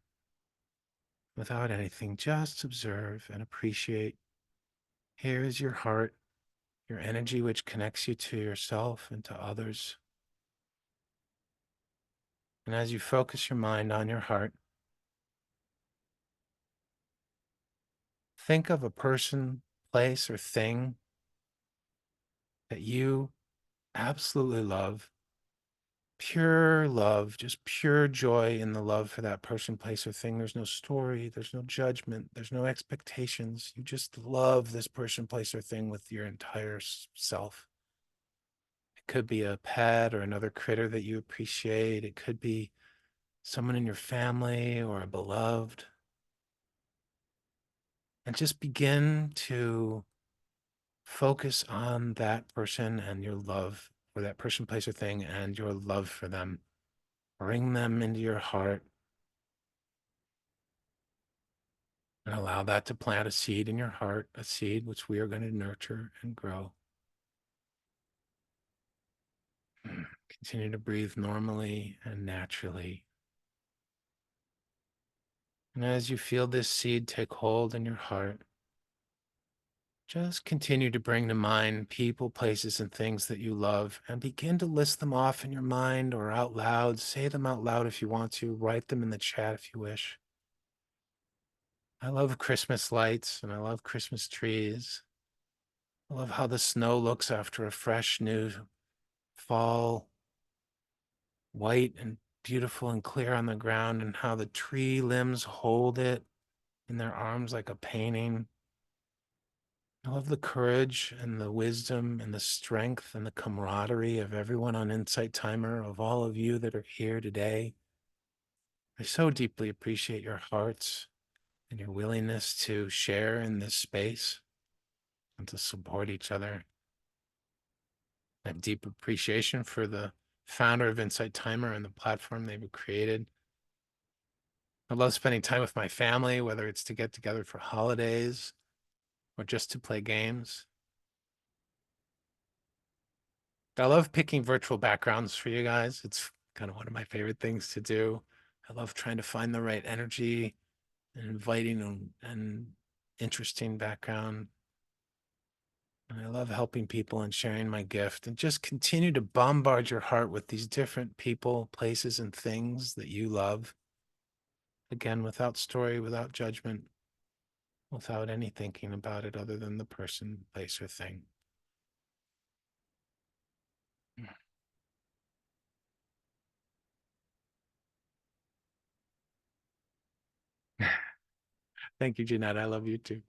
without anything. Just observe and appreciate. Here is your heart, your energy which connects you to yourself and to others. And as you focus your mind on your heart, think of a person, place, or thing that you absolutely love. Pure love, just pure joy in the love for that person, place, or thing. There's no story, there's no judgment, there's no expectations. You just love this person, place, or thing with your entire self. It could be a pet or another critter that you appreciate. It could be someone in your family or a beloved. And just begin to focus on that person and your love for that person, place, or thing, and your love for them. Bring them into your heart and allow that to plant a seed in your heart, a seed which we are going to nurture and grow. Continue to breathe normally and naturally. And as you feel this seed take hold in your heart, just continue to bring to mind people, places, and things that you love and begin to list them off in your mind or out loud. Say them out loud if you want to. Write them in the chat if you wish. I love Christmas lights and I love Christmas trees. I love how the snow looks after a fresh new fall, white and beautiful and clear on the ground, and how the tree limbs hold it in their arms like a painting. I love the courage and the wisdom and the strength and the camaraderie of everyone on Insight Timer, of all of you that are here today. I so deeply appreciate your hearts and your willingness to share in this space and to support each other. I have deep appreciation for the founder of Insight Timer and the platform they've created. I love spending time with my family, whether it's to get together for holidays or just to play games. I love picking virtual backgrounds for you guys. It's kind of one of my favorite things to do. I love trying to find the right energy and inviting and interesting background. And I love helping people and sharing my gift, and just continue to bombard your heart with these different people, places, and things that you love. Again, without story, without judgment, without any thinking about it other than the person, place, or thing. Thank you, Jeanette. I love you too.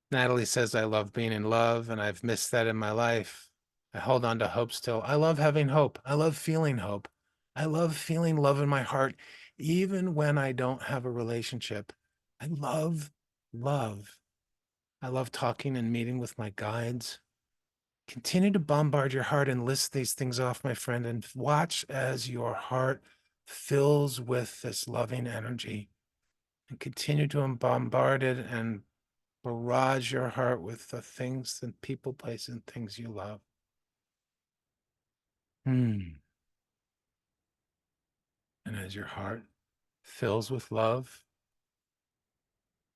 Natalie says, I love being in love, and I've missed that in my life. I hold on to hope still. I love having hope. I love feeling hope. I love feeling love in my heart, even when I don't have a relationship. I love love. I love talking and meeting with my guides. Continue to bombard your heart and list these things off, my friend, and watch as your heart fills with this loving energy. And continue to bombard it and barrage your heart with the things and people, places, and things you love. And as your heart fills with love,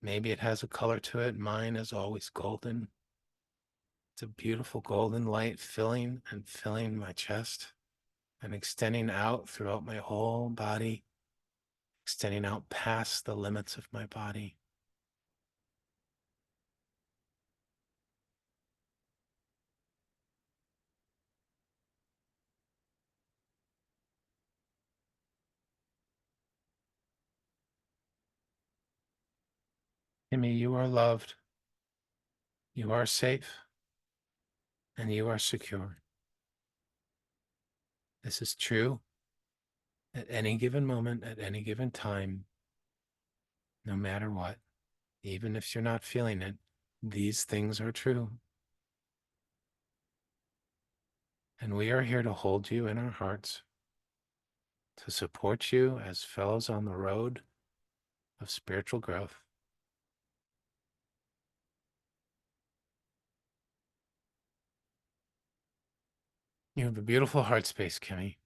maybe it has a color to it. Mine is always golden. It's a beautiful golden light filling and filling my chest and extending out throughout my whole body, extending out past the limits of my body. Kimmy, you are loved, you are safe, and you are secure. This is true at any given moment, at any given time, no matter what. Even if you're not feeling it, these things are true. And we are here to hold you in our hearts, to support you as fellows on the road of spiritual growth. You have a beautiful heart space, Kimmy.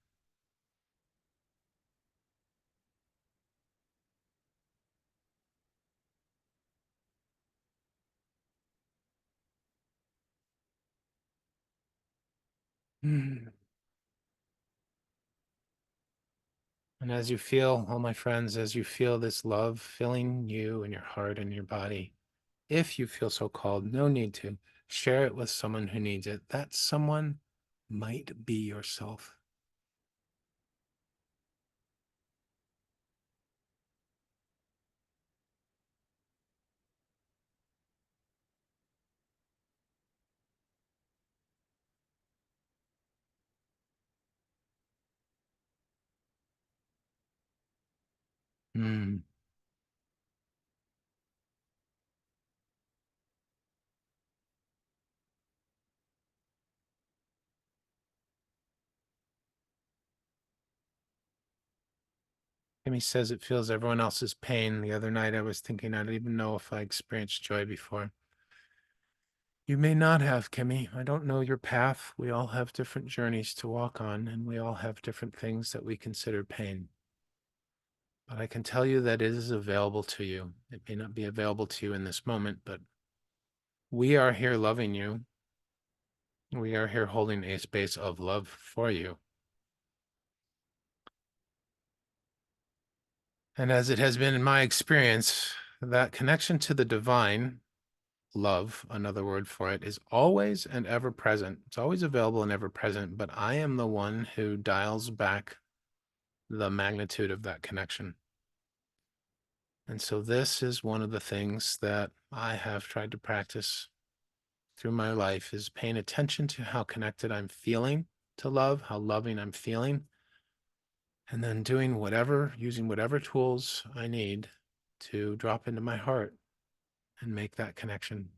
And as you feel, all my friends, as you feel this love filling you and your heart and your body, if you feel so called, no need to share it with someone who needs it. That someone might be yourself. Mm. Kimmy says it feels everyone else's pain. The other night I was thinking I don't even know if I experienced joy before. You may not have, Kimmy. I don't know your path. We all have different journeys to walk on, and we all have different things that we consider pain. But I can tell you that it is available to you. It may not be available to you in this moment, but we are here loving you. We are here holding a space of love for you. And as it has been in my experience, that connection to the divine love, another word for it, is always and ever present. It's always available and ever present, but I am the one who dials back the magnitude of that connection. And so this is one of the things that I have tried to practice through my life, is paying attention to how connected I'm feeling to love, how loving I'm feeling, and then doing whatever, using whatever tools I need to drop into my heart and make that connection.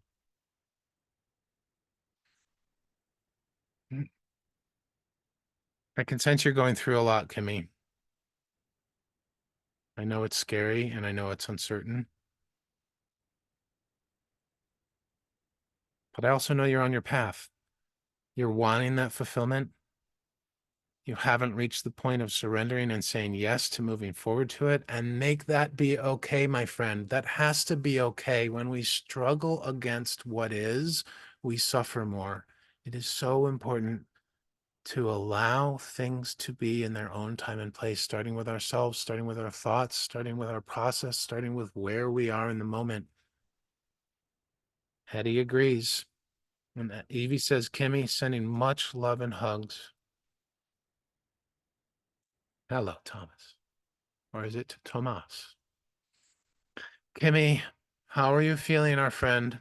I can sense you're going through a lot, Kimmy. I know it's scary and I know it's uncertain, but I also know you're on your path. You're wanting that fulfillment. You haven't reached the point of surrendering and saying yes to moving forward to it, and make that be okay, my friend. That has to be okay. When we struggle against what is, we suffer more. It is so important to allow things to be in their own time and place, starting with ourselves, starting with our thoughts, starting with our process, starting with where we are in the moment. Hetty agrees. And Evie says, Kimmy, sending much love and hugs. Hello, Thomas. Or is it Tomas? Kimmy, how are you feeling, our friend?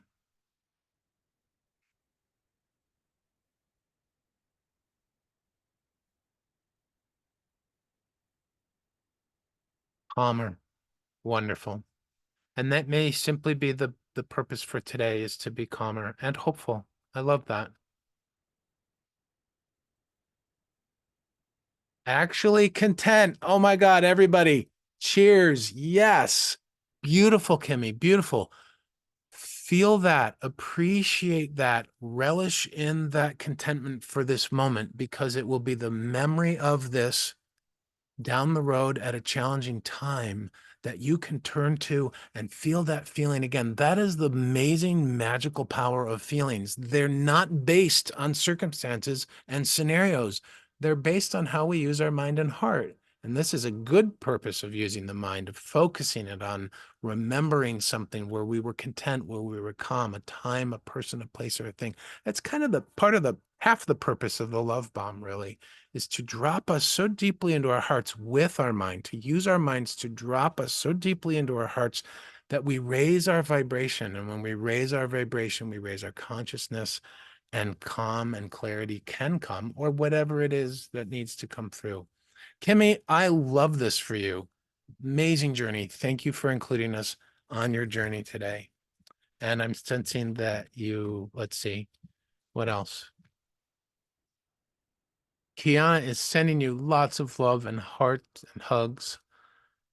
Calmer. Wonderful. And that may simply be the purpose for today, is to be calmer and hopeful. I love that. Actually content. Oh my God, everybody. Cheers. Yes. Beautiful, Kimmy. Beautiful. Feel that, appreciate that, relish in that contentment for this moment, because it will be the memory of this down the road at a challenging time that you can turn to and feel that feeling again. That is the amazing, magical power of feelings. They're not based on circumstances and scenarios. They're based on how we use our mind and heart. And this is a good purpose of using the mind, of focusing it on remembering something where we were content, where we were calm, a time, a person, a place, or a thing. That's kind of the part of the half the purpose of the love bomb, really, is to drop us so deeply into our hearts with our mind, to use our minds to drop us so deeply into our hearts that we raise our vibration. And when we raise our vibration, we raise our consciousness, and calm and clarity can come, or whatever it is that needs to come through. Kimmy, I love this for you. Amazing journey. Thank you for including us on your journey today. And I'm sensing that you, let's see, what else? Kiana is sending you lots of love and hearts and hugs.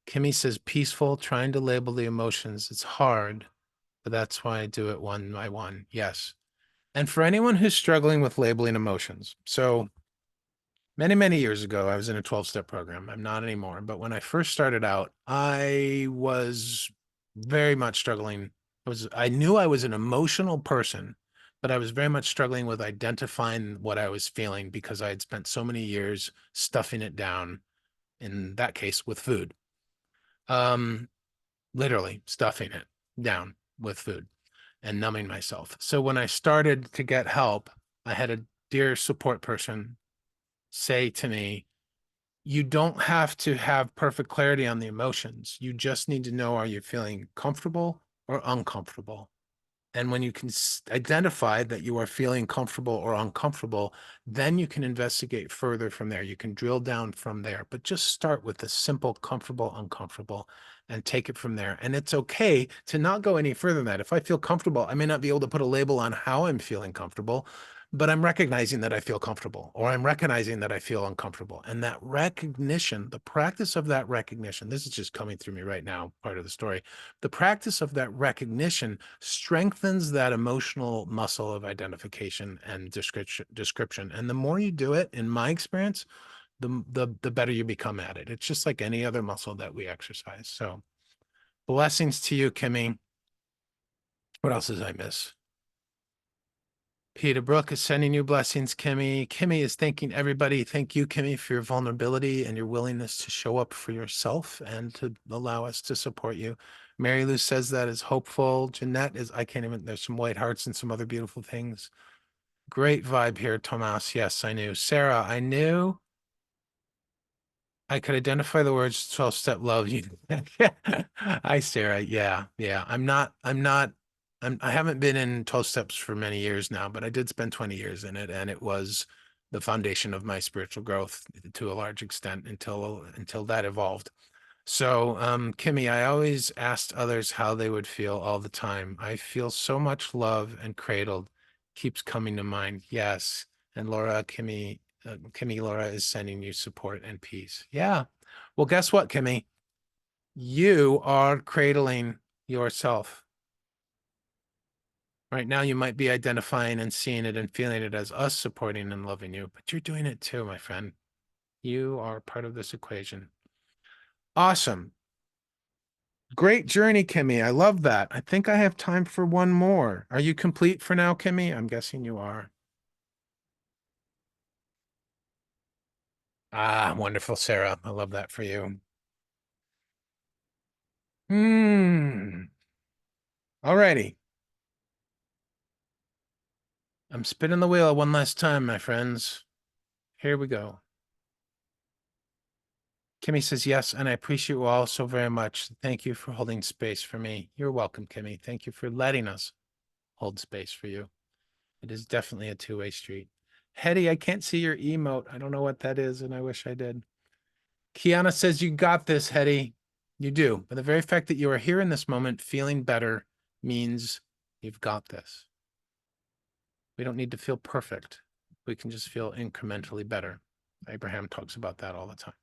Kimmy says, peaceful, trying to label the emotions. It's hard, but that's why I do it one by one. Yes. And for anyone who's struggling with labeling emotions, so many, many years ago, I was in a 12-step program. I'm not anymore. But when I first started out, I was very much struggling. I knew I was an emotional person, but I was very much struggling with identifying what I was feeling, because I had spent so many years stuffing it down, in that case with food. Um, Literally stuffing it down with food and numbing myself. So when I started to get help, I had a dear support person say to me, you don't have to have perfect clarity on the emotions. You just need to know, are you feeling comfortable or uncomfortable? And when you can identify that you are feeling comfortable or uncomfortable, then you can investigate further from there. You can drill down from there, but just start with the simple comfortable, uncomfortable, and take it from there. And it's okay to not go any further than that. If I feel comfortable, I may not be able to put a label on how I'm feeling comfortable, but I'm recognizing that I feel comfortable, or I'm recognizing that I feel uncomfortable. And that recognition, the practice of that recognition, this is just coming through me right now, part of the story. The practice of that recognition strengthens that emotional muscle of identification and description. And the more you do it, in my experience, the better you become at it. It's just like any other muscle that we exercise. So blessings to you, Kimmy. What else did I miss? Peter Brook is sending you blessings, Kimmy. Kimmy is thanking everybody. Thank you, Kimmy, for your vulnerability and your willingness to show up for yourself and to allow us to support you. Mary Lou says that is hopeful. Jeanette is, I can't even, there's some white hearts and some other beautiful things. Great vibe here, Tomas. Yes, I knew. Sarah, I knew I could identify the words 12-step love. You, hi, Sarah. Yeah, yeah. I haven't been in 12 steps for many years now, but I did spend 20 years in it, and it was the foundation of my spiritual growth to a large extent until that evolved. So, Kimmy, I always asked others how they would feel all the time. I feel so much love and cradled keeps coming to mind. Yes. And Kimmy, Laura is sending you support and peace. Yeah. Well, guess what, Kimmy? You are cradling yourself. Right now, you might be identifying and seeing it and feeling it as us supporting and loving you, but you're doing it too, my friend. You are part of this equation. Awesome. Great journey, Kimmy. I love that. I think I have time for one more. Are you complete for now, Kimmy? I'm guessing you are. Ah, wonderful, Sarah. I love that for you. Alrighty. I'm spinning the wheel one last time, my friends. Here we go. Kimmy says yes, and I appreciate you all so very much. Thank you for holding space for me. You're welcome, Kimmy. Thank you for letting us hold space for you. It is definitely a two-way street. Hetty, I can't see your emote. I don't know what that is, and I wish I did. Kiana says, you got this, Hetty. You do. But the very fact that you are here in this moment feeling better means you've got this. We don't need to feel perfect. We can just feel incrementally better. Abraham talks about that all the time.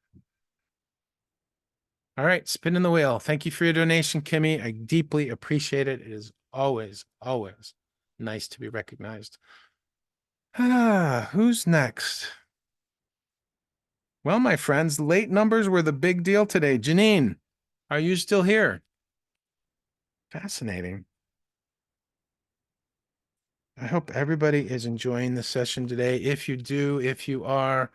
All right, spinning the wheel. Thank you for your donation, Kimmy. I deeply appreciate it. It is always, always nice to be recognized. Who's next? Well, my friends, late numbers were the big deal today. Janine, are you still here? Fascinating. I hope everybody is enjoying the session today. If you are,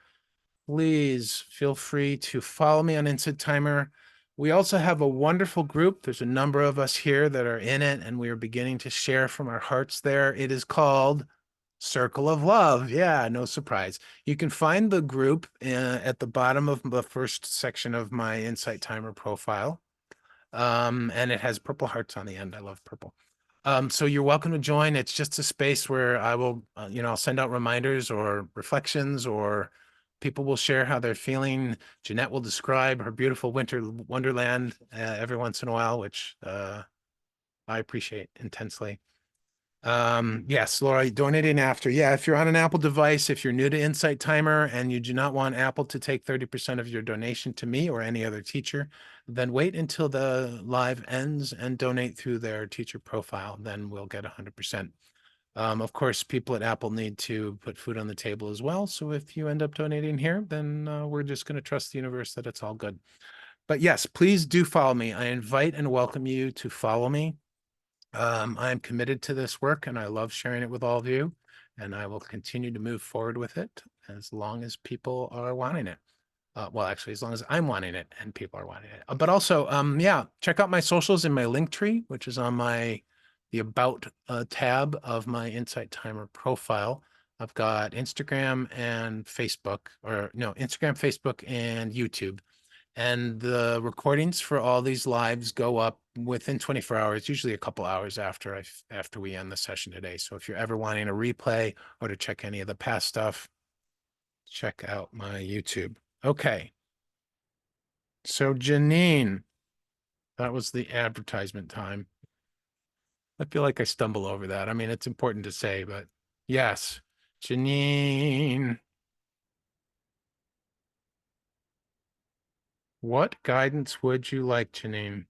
please feel free to follow me on Insight Timer. We also have a wonderful group. There's a number of us here that are in it, and we are beginning to share from our hearts there. It is called Circle of Love. Yeah, no surprise. You can find the group at the bottom of the first section of my Insight Timer profile. And it has purple hearts on the end. I love purple. So you're welcome to join. It's just a space where I will, I'll send out reminders or reflections, or people will share how they're feeling. Jeanette will describe her beautiful winter wonderland every once in a while, which I appreciate intensely. Yes, Laura, donating after. Yeah, if you're on an Apple device, if you're new to Insight Timer and you do not want Apple to take 30% of your donation to me or any other teacher, then wait until the live ends and donate through their teacher profile. Then we'll get 100%. Of course, people at Apple need to put food on the table as well. So if you end up donating here, then we're just going to trust the universe that it's all good. But yes, please do follow me. I invite and welcome you to follow me. I'm committed to this work and I love sharing it with all of you, and I will continue to move forward with it as long as people are wanting it. Well, actually, as long as I'm wanting it and people are wanting it. But also, yeah, check out my socials in my link tree, which is on the About tab of my Insight Timer profile. I've got Instagram and Facebook, or no, Instagram, Facebook, and YouTube. And the recordings for all these lives go up within 24 hours, usually a couple hours after we end the session today. So if you're ever wanting a replay or to check any of the past stuff, check out my YouTube. Okay. So Janine, that was the advertisement time. I feel like I stumble over that. I mean, it's important to say, but yes, Janine. What guidance would you like, Janine?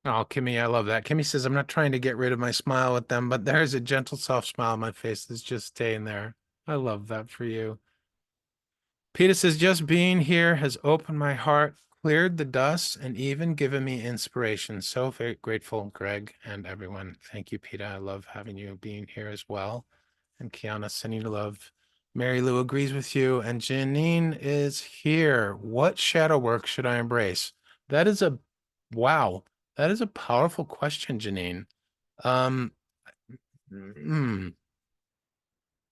Oh, Kimmy, I love that. Kimmy says, I'm not trying to get rid of my smile with them, but there's a gentle, soft smile on my face that's just staying there. I love that for you. Peter says, just being here has opened my heart, cleared the dust, and even given me inspiration. So very grateful, Greg and everyone. Thank you, Peter. I love having you being here as well. And Kiana, sending you love. Mary Lou agrees with you, and Janine is here. What shadow work should I embrace? That is a wow. That is a powerful question, Janine. Um, hmm.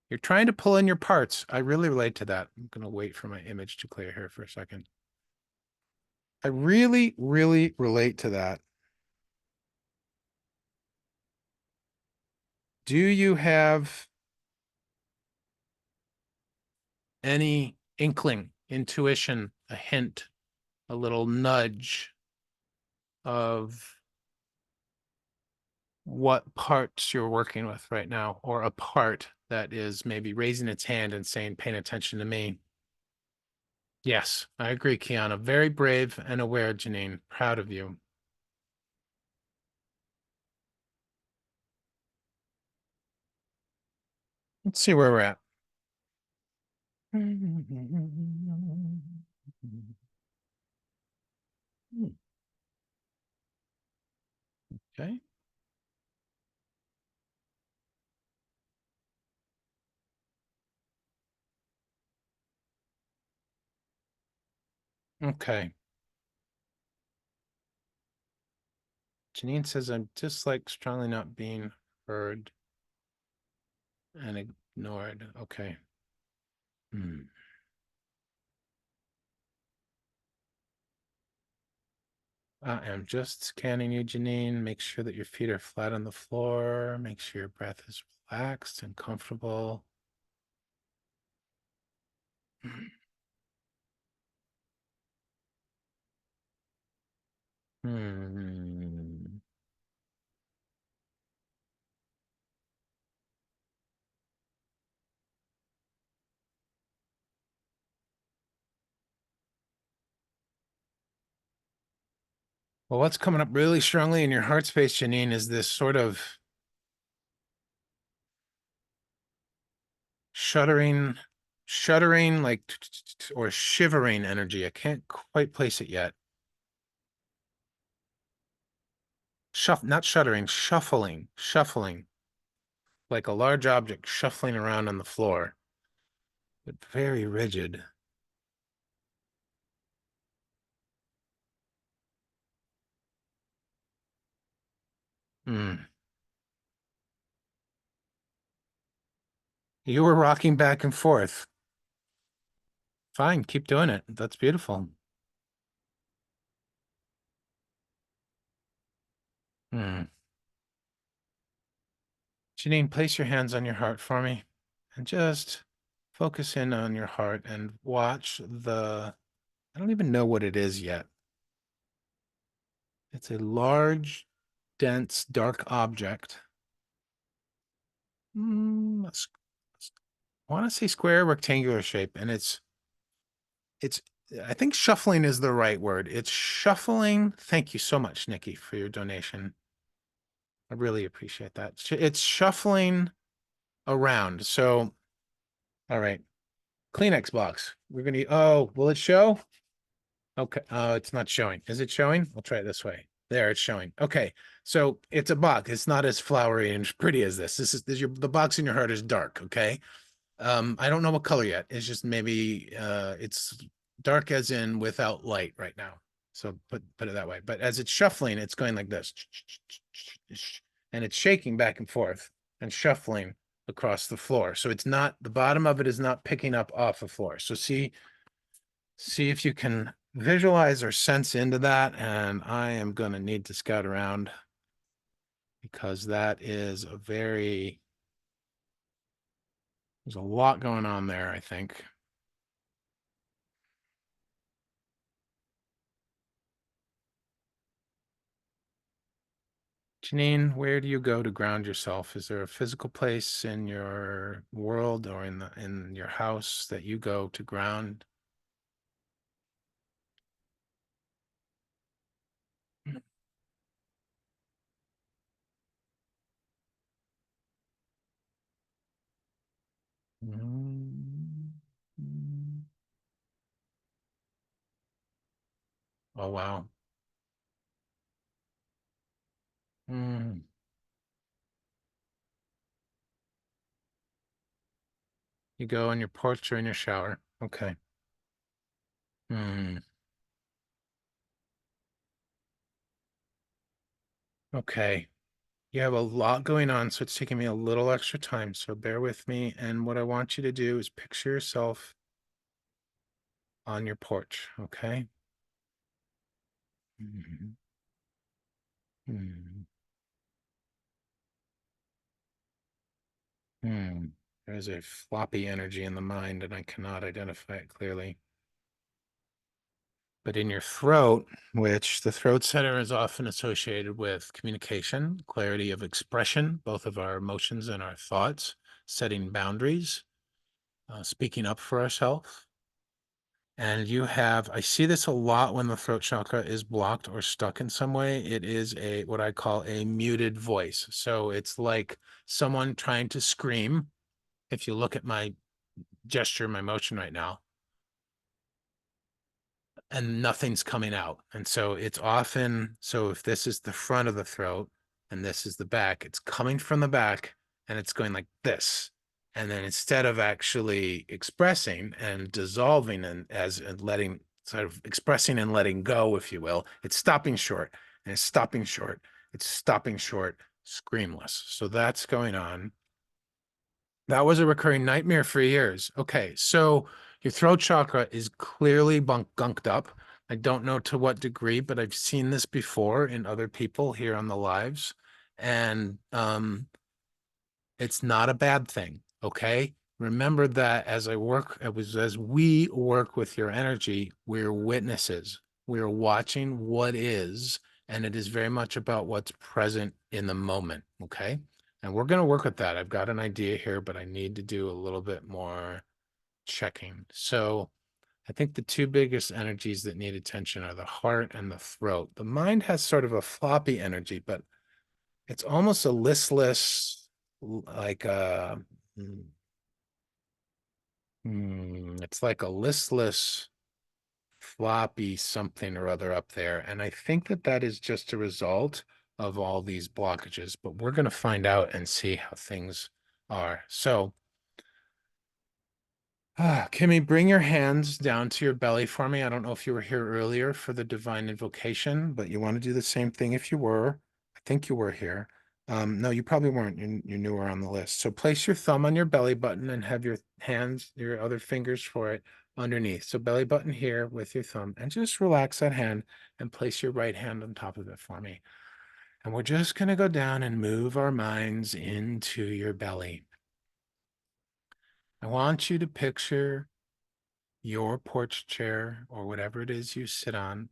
You're trying to pull in your parts. I really relate to that. I'm gonna wait for my image to clear here for a second. I really, really relate to that. Do you have any inkling, intuition, a hint, a little nudge of what parts you're working with right now, or a part that is maybe raising its hand and saying, paying attention to me? Yes, I agree, Kiana. Very brave and aware, Janine. Proud of you. Let's see where we're at. Okay. Okay. Janine says, I'm just like strongly not being heard and ignored. Okay. Hmm. I am just scanning you, Janine. Make sure that your feet are flat on the floor. Make sure your breath is relaxed and comfortable. Hmm. Well, what's coming up really strongly in your heart space, Janine, is this sort of shuddering, shuddering, like, or shivering energy. I can't quite place it yet. Not shuddering, shuffling, like a large object shuffling around on the floor, but very rigid. Hmm. You were rocking back and forth. Fine, keep doing it. That's beautiful. Hmm. Janine, place your hands on your heart for me and just focus in on your heart and watch I don't even know what it is yet. It's a large, dense, dark object. Let's, I want to say square, rectangular shape, and it's, I think shuffling is the right word. It's shuffling. Thank you so much, Nikki, for your donation. I really appreciate that. It's shuffling around. So, all right. Kleenex box. We're gonna, oh, will it show? Okay. It's not showing. Is it showing? I'll try it this way. There, it's showing. Okay. So it's a box. It's not as flowery and pretty as this. This the box in your heart is dark. Okay. I don't know what color yet. It's just maybe it's dark as in without light right now. So put it that way. But as it's shuffling, it's going like this. And it's shaking back and forth and shuffling across the floor. So it's not, the bottom of it is not picking up off the floor. So see if you can visualize or sense into that. And I am going to need to scout around because that is there's a lot going on there, I think. Janine, where do you go to ground yourself? Is there a physical place in your world or in your house that you go to ground? Mm. Oh, wow. Mm. You go on your porch or in your shower. Okay. Okay. You have a lot going on, so it's taking me a little extra time. So bear with me. And what I want you to do is picture yourself on your porch. Okay. Mhm. Hmm. Hmm. There's a floppy energy in the mind, and I cannot identify it clearly. But in your throat, which the throat center is often associated with communication, clarity of expression, both of our emotions and our thoughts, setting boundaries, speaking up for ourselves. And you have, I see this a lot when the throat chakra is blocked or stuck in some way. It is a what I call a muted voice. So it's like someone trying to scream. If you look at my gesture, my motion right now, and nothing's coming out. And so it's often, so if this is the front of the throat and this is the back, it's coming from the back and it's going like this. And then instead of actually expressing and dissolving and letting sort of expressing and letting go, if you will, it's stopping short and it's stopping short. It's stopping short, screamless. So that's going on. That was a recurring nightmare for years. Okay, so your throat chakra is clearly gunked up. I don't know to what degree, but I've seen this before in other people here on the lives. And it's not a bad thing. Okay. Remember that as we work with your energy, we're witnesses. We're watching what is, and it is very much about what's present in the moment. Okay. And we're going to work with that. I've got an idea here, but I need to do a little bit more checking. So I think the two biggest energies that need attention are the heart and the throat. The mind has sort of a floppy energy, but it's almost a listless, like mm, it's like a listless, floppy something or other up there. And I think that that is just a result of all these blockages, but we're going to find out and see how things are. So Kimmy, bring your hands down to your belly for me. I don't know if you were here earlier for the divine invocation, but you want to do the same thing if you were. I think you were here. No, you probably weren't. You're newer on the list. So place your thumb on your belly button and have your hands, your other fingers for it underneath. So belly button here with your thumb, and just relax that hand and place your right hand on top of it for me. And we're just going to go down and move our minds into your belly. I want you to picture your porch chair or whatever it is you sit on.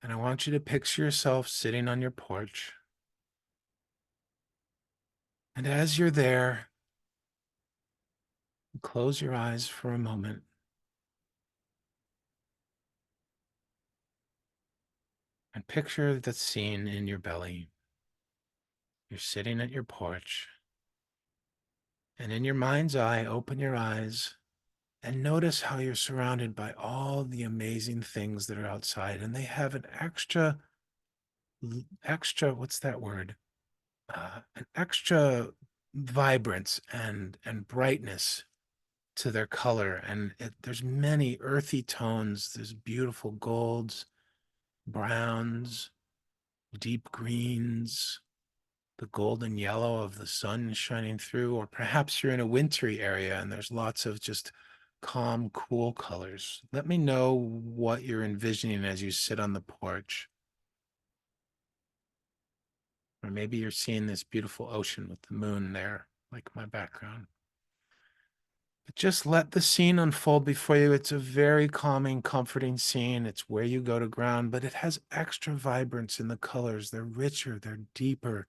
And I want you to picture yourself sitting on your porch. And as you're there, close your eyes for a moment and picture the scene in your belly. You're sitting at your porch. And in your mind's eye, open your eyes and notice how you're surrounded by all the amazing things that are outside. And they have an what's that word? An extra vibrance and brightness to their color. And there's many earthy tones. There's beautiful golds, browns, deep greens, the golden yellow of the sun shining through. Or perhaps you're in a wintry area and there's lots of just calm, cool colors. Let me know what you're envisioning as you sit on the porch. Or maybe you're seeing this beautiful ocean with the moon there, like my background. But just let the scene unfold before you. It's a very calming, comforting scene. It's where you go to ground, but it has extra vibrance in the colors. They're richer, they're deeper,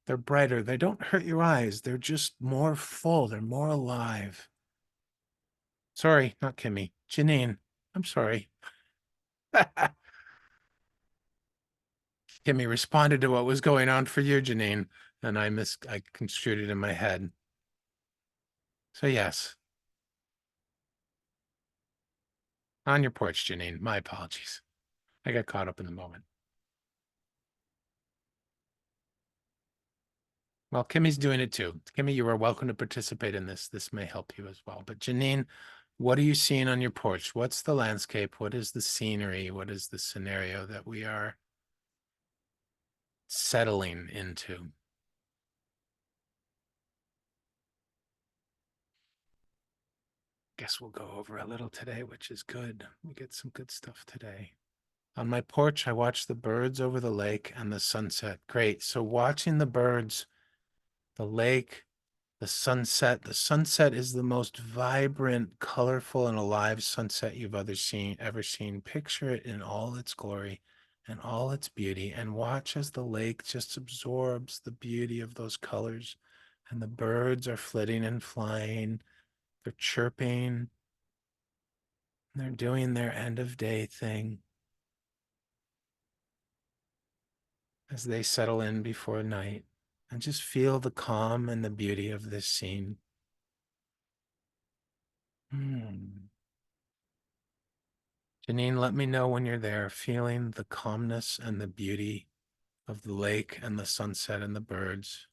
they're brighter. They don't hurt your eyes. They're just more full, they're more alive. Sorry, not Kimmy. Janine, I'm sorry. Kimmy responded to what was going on for you, Janine, and I construed it in my head. So yes, on your porch, Janine. My apologies. I got caught up in the moment. Well, Kimmy's doing it too. Kimmy, you are welcome to participate in this. This may help you as well. But Janine, what are you seeing on your porch? What's the landscape? What is the scenery? What is the scenario that we are settling into? Guess we'll go over a little today, which is good. We get some good stuff today. On my porch, I watch the birds over the lake and the sunset. Great. So watching the birds, the lake, the sunset. The sunset is the most vibrant, colorful, and alive sunset you've ever seen. Picture it in all its glory and all its beauty, and watch as the lake just absorbs the beauty of those colors. And the birds are flitting and flying. They're chirping. They're doing their end of day thing as they settle in before night. And just feel the calm and the beauty of this scene. Hmm. Janine, let me know when you're there, feeling the calmness and the beauty of the lake and the sunset and the birds.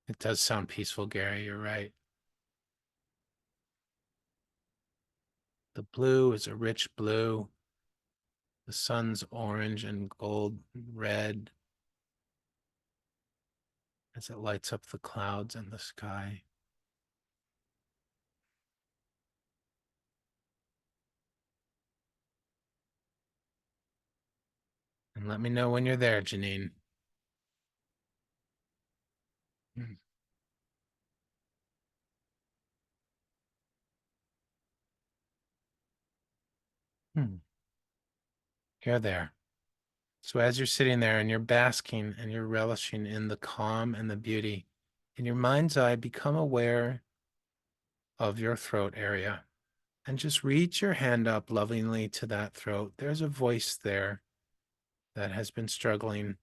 It does sound peaceful, Gary. You're right. The blue is a rich blue. The sun's orange and gold red as it lights up the clouds and the sky. And let me know when you're there, Janine. Hmm. Hmm. You're there. So as you're sitting there and you're basking and you're relishing in the calm and the beauty, in your mind's eye, become aware of your throat area and just reach your hand up lovingly to that throat. There's a voice there that has been struggling.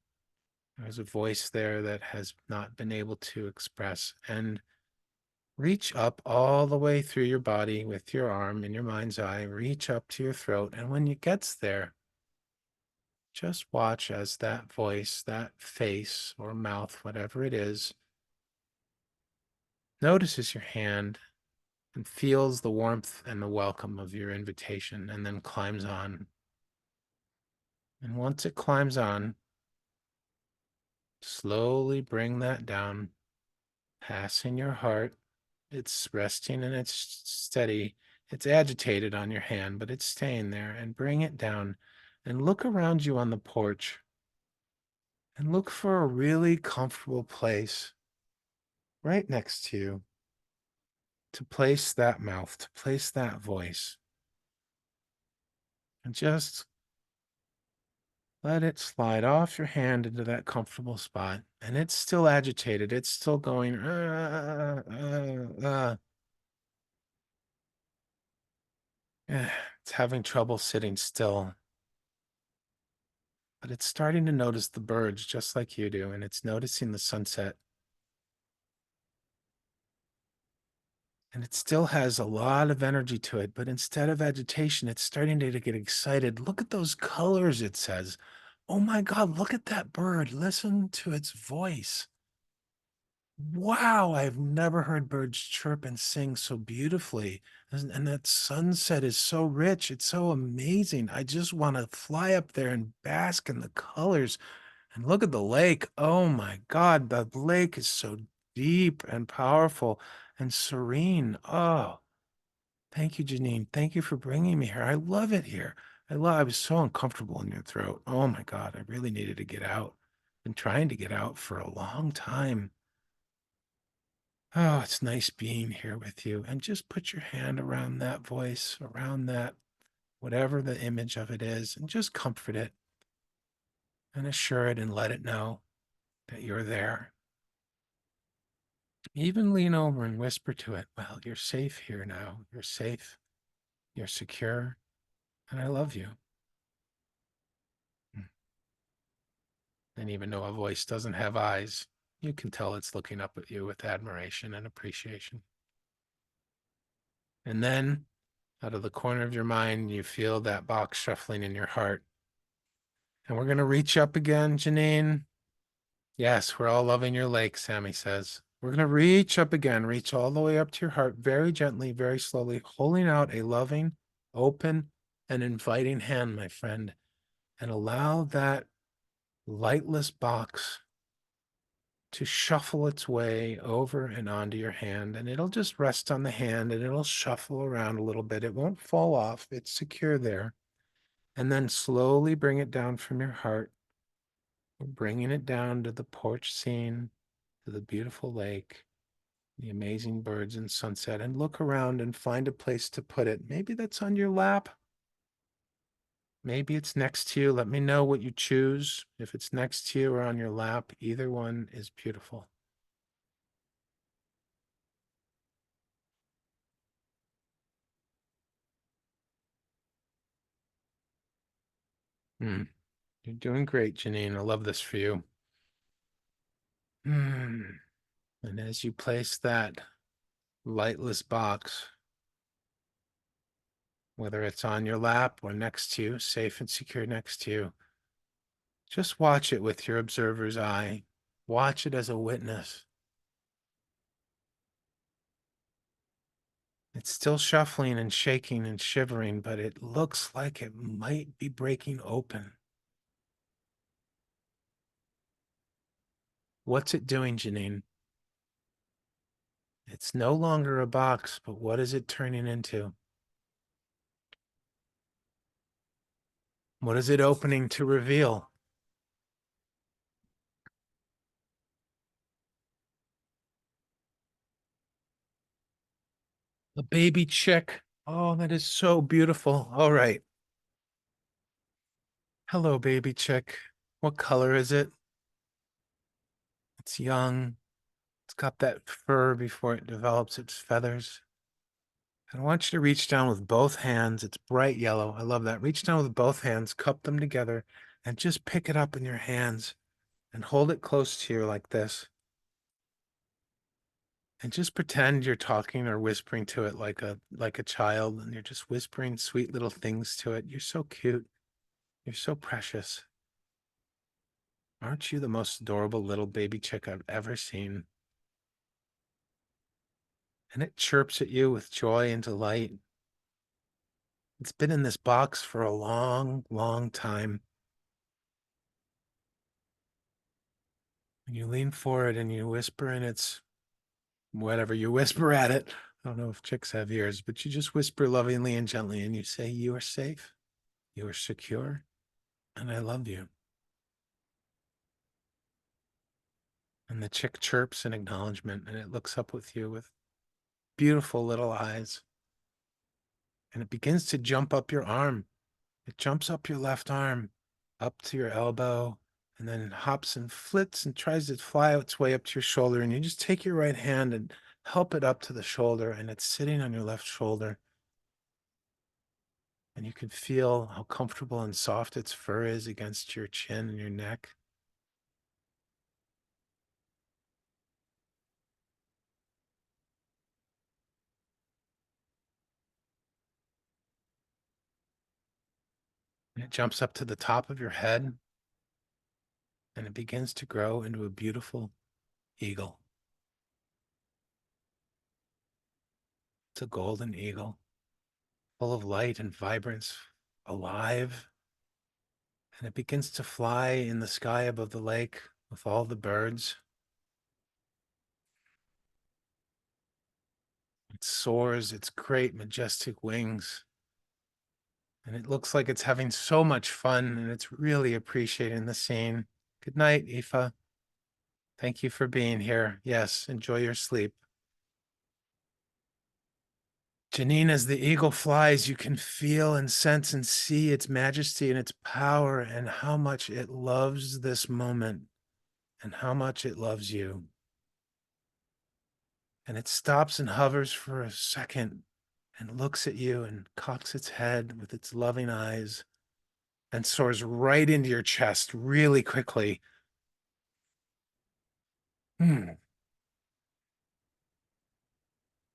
There's a voice there that has not been able to express. And reach up all the way through your body with your arm in your mind's eye. Reach up to your throat. And when it gets there, just watch as that voice, that face or mouth, whatever it is, notices your hand and feels the warmth and the welcome of your invitation and then climbs on. And once it climbs on, slowly bring that down, passing your heart. It's resting and it's steady. It's agitated on your hand, but it's staying there. And bring it down and look around you on the porch and look for a really comfortable place right next to you to place that mouth, to place that voice. And just let it slide off your hand into that comfortable spot. And it's still agitated. It's still going, It's having trouble sitting still. But it's starting to notice the birds just like you do. And it's noticing the sunset. And it still has a lot of energy to it. But instead of agitation, it's starting to get excited. Look at those colors, it says. Oh my God, look at that bird. Listen to its voice. Wow, I've never heard birds chirp and sing so beautifully. And that sunset is so rich. It's so amazing. I just want to fly up there and bask in the colors and look at the lake. Oh my God, the lake is so deep and powerful and serene. Oh, thank you, Janine. Thank you for bringing me here. I love it here. I was so uncomfortable in your throat. Oh my God, I really needed to get out. Been trying to get out for a long time. Oh, it's nice being here with you. And just put your hand around that voice, around that, whatever the image of it is, and just comfort it and assure it and let it know that you're there. Even lean over and whisper to it, well, you're safe here now. You're safe. You're secure. And I love you. And even though a voice doesn't have eyes, you can tell it's looking up at you with admiration and appreciation. And then out of the corner of your mind, you feel that box shuffling in your heart. And we're going to reach up again, Janine. Yes, we're all loving your lake, Sammy says. We're going to reach up again, reach all the way up to your heart, very gently, very slowly, holding out a loving, open, and inviting hand, my friend, and allow that lightless box to shuffle its way over and onto your hand. And it'll just rest on the hand and it'll shuffle around a little bit. It won't fall off, it's secure there. And then slowly bring it down from your heart, bringing it down to the porch scene, to the beautiful lake, the amazing birds and sunset, and look around and find a place to put it. Maybe that's on your lap. Maybe it's next to you. Let me know what you choose. If it's next to you or on your lap, either one is beautiful. Hmm. You're doing great, Janine. I love this for you. Hmm. And as you place that lightless box, whether it's on your lap or next to you, safe and secure next to you, just watch it with your observer's eye. Watch it as a witness. It's still shuffling and shaking and shivering, but it looks like it might be breaking open. What's it doing, Janine? It's no longer a box, but what is it turning into? What is it opening to reveal? A baby chick. Oh, that is so beautiful. All right. Hello, baby chick. What color is it? It's young. It's got that fur before it develops its feathers. And I want you to reach down with both hands. It's bright yellow. I love that. Reach down with both hands, cup them together, and just pick it up in your hands and hold it close to you like this. And just pretend you're talking or whispering to it like a child, and you're just whispering sweet little things to it. You're so cute. You're so precious. Aren't you the most adorable little baby chick I've ever seen? And it chirps at you with joy and delight. It's been in this box for a long, long time. And you lean forward and you whisper in its whatever you whisper at it. I don't know if chicks have ears, but you just whisper lovingly and gently and you say, "You are safe, you are secure, and I love you." And the chick chirps in acknowledgement and it looks up with you with beautiful little eyes. And it begins to jump up your arm. It jumps up your left arm, up to your elbow, and then hops and flits and tries to fly its way up to your shoulder. And you just take your right hand and help it up to the shoulder, and it's sitting on your left shoulder. And you can feel how comfortable and soft its fur is against your chin and your neck. And it jumps up to the top of your head, and it begins to grow into a beautiful eagle. It's a golden eagle, full of light and vibrance, alive. And it begins to fly in the sky above the lake with all the birds. It soars its great, majestic wings. And it looks like it's having so much fun and it's really appreciating the scene. Good night, Aoife. Thank you for being here. Yes, enjoy your sleep. Janine, as the eagle flies, you can feel and sense and see its majesty and its power and how much it loves this moment and how much it loves you. And it stops and hovers for a second and looks at you and cocks its head with its loving eyes and soars right into your chest really quickly. And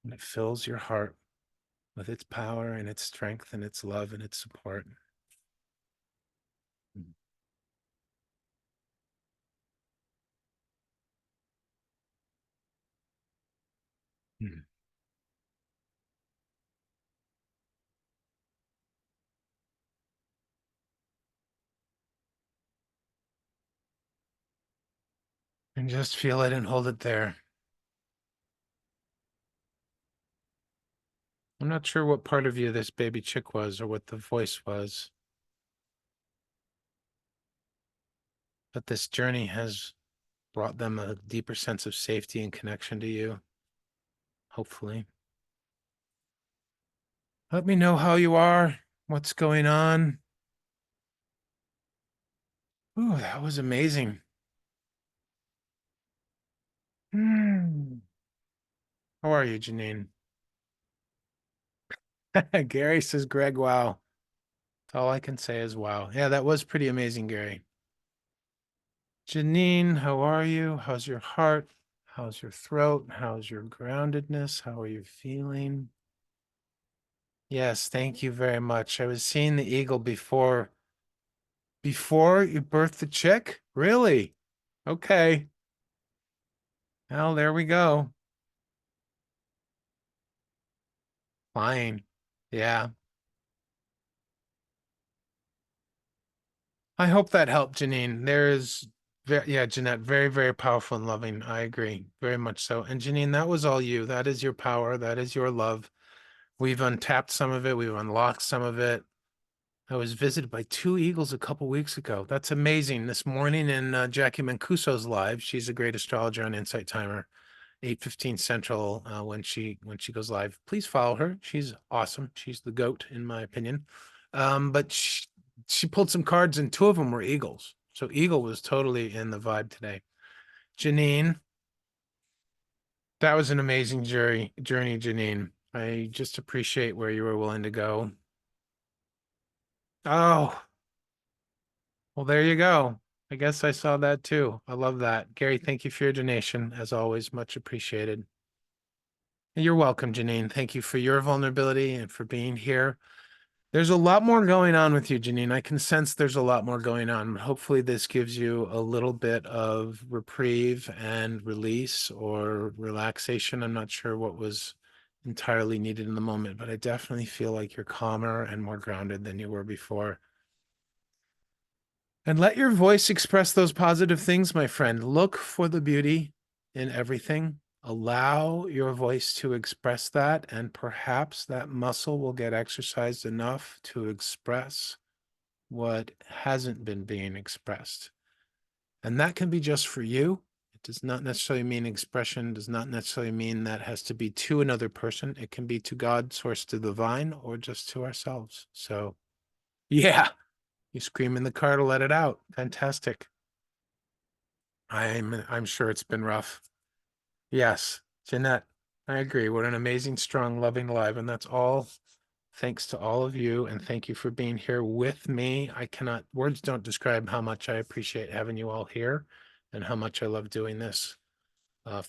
it fills your heart with its power and its strength and its love and its support. And just feel it and hold it there. I'm not sure what part of you this baby chick was or what the voice was, but this journey has brought them a deeper sense of safety and connection to you, hopefully. Let me know how you are, what's going on. Ooh, that was amazing. Hmm. How are you, Janine? Gary says, Greg, wow. All I can say is wow. Yeah, that was pretty amazing, Gary. Janine, how are you? How's your heart? How's your throat? How's your groundedness? How are you feeling? Yes, thank you very much. I was seeing the eagle before you birthed the chick? Really? Okay. Well, there we go. Fine. Yeah. I hope that helped, Janine. Yeah, Jeanette, very, very powerful and loving. I agree. Very much so. And Janine, that was all you. That is your power. That is your love. We've untapped some of it. We've unlocked some of it. I was visited by two eagles a couple weeks ago. That's amazing. This morning in Jackie Mancuso's live, she's a great astrologer on Insight Timer, 8:15 Central when she goes live. Please follow her. She's awesome. She's the goat in my opinion. But she pulled some cards and two of them were eagles. So eagle was totally in the vibe today. Janine, that was an amazing journey, Janine. I just appreciate where you were willing to go. Oh, well, there you go. I guess I saw that too. I love that. Gary, thank you for your donation. As always, much appreciated. You're welcome, Janine. Thank you for your vulnerability and for being here. There's a lot more going on with you, Janine. I can sense there's a lot more going on. Hopefully, this gives you a little bit of reprieve and release or relaxation. I'm not sure what was entirely needed in the moment, but I definitely feel like you're calmer and more grounded than you were before. And let your voice express those positive things, my friend. Look for the beauty in everything. Allow your voice to express that, and perhaps that muscle will get exercised enough to express what hasn't been being expressed. And that can be just for you. It does not necessarily mean expression, does not necessarily mean that has to be to another person. It can be to God, source, to the divine, or just to ourselves. So, yeah. You scream in the car to let it out. Fantastic. I'm sure it's been rough. Yes, Jeanette, I agree. What an amazing, strong, loving live. And that's all thanks to all of you. And thank you for being here with me. Words don't describe how much I appreciate having you all here and how much I love doing this. Uh,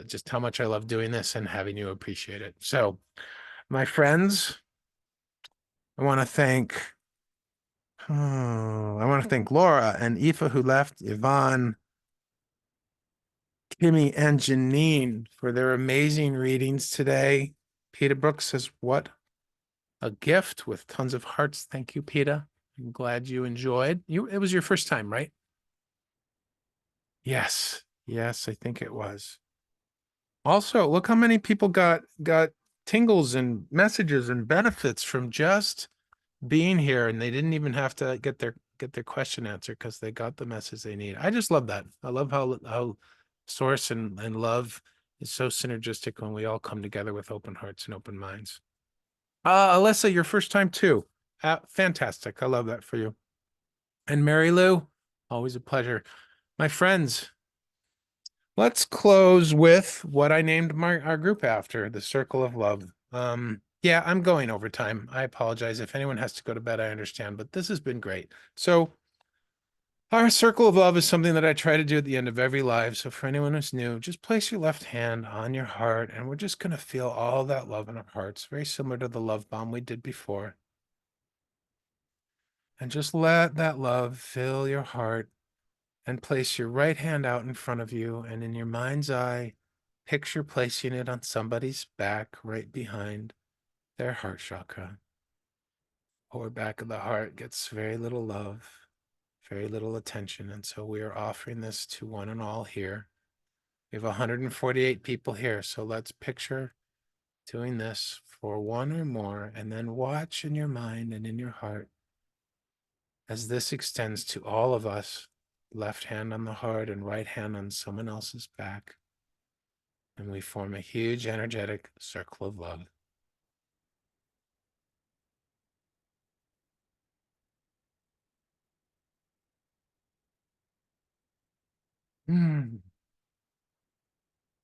just how much I love doing this and having you appreciate it. So, my friends, I want to thank Laura and Aoife who left, Yvonne, Kimmy, and Janine for their amazing readings today. Peter Brooks says, what a gift with tons of hearts. Thank you, Peter. I'm glad you enjoyed. It was your first time, right? Yes. Yes, I think it was. Also, look how many people got tingles and messages and benefits from just being here, and they didn't even have to get their question answered because they got the message they need. I just love that. I love how source and love is so synergistic when we all come together with open hearts and open minds. Alyssa, your first time too. Fantastic. I love that for you. And Mary Lou, always a pleasure. My friends, let's close with what I named our group after, the Circle of Love. Yeah, I'm going over time. I apologize. If anyone has to go to bed, I understand, but this has been great. So our circle of love is something that I try to do at the end of every live. So for anyone who's new, just place your left hand on your heart, and we're just going to feel all that love in our hearts, very similar to the love bomb we did before. And just let that love fill your heart and place your right hand out in front of you, and in your mind's eye, Picture placing it on somebody's back right behind their heart chakra. Or back of the heart gets very little love, very little attention. And so we are offering this to one and all here. We have 148 people here. So let's picture doing this for one or more, and then watch in your mind and in your heart as this extends to all of us, left hand on the heart and right hand on someone else's back. And we form a huge energetic circle of love.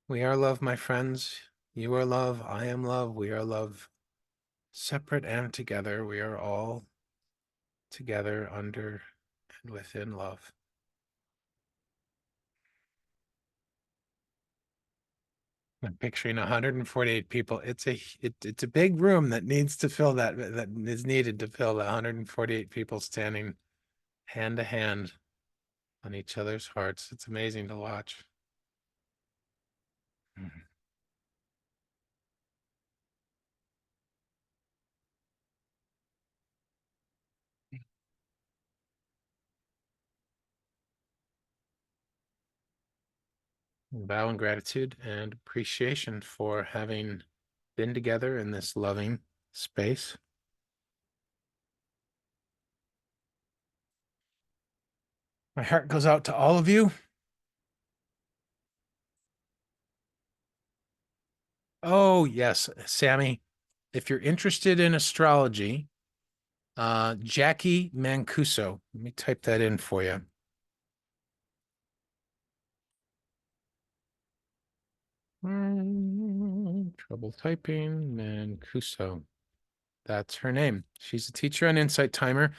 We are love, my friends. You are love. I am love. We are love. Separate and together, we are all together under and within love. I'm picturing 148 people. It's a big room that needs to fill that is needed to fill the 148 people standing hand to hand on each other's hearts. It's amazing to watch. Bow in gratitude and appreciation for having been together in this loving space. My heart goes out to all of you. Oh, yes, Sammy. If you're interested in astrology, Jackie Mancuso. Let me type that in for you. Trouble typing. Mancuso. That's her name. She's a teacher on Insight Timer.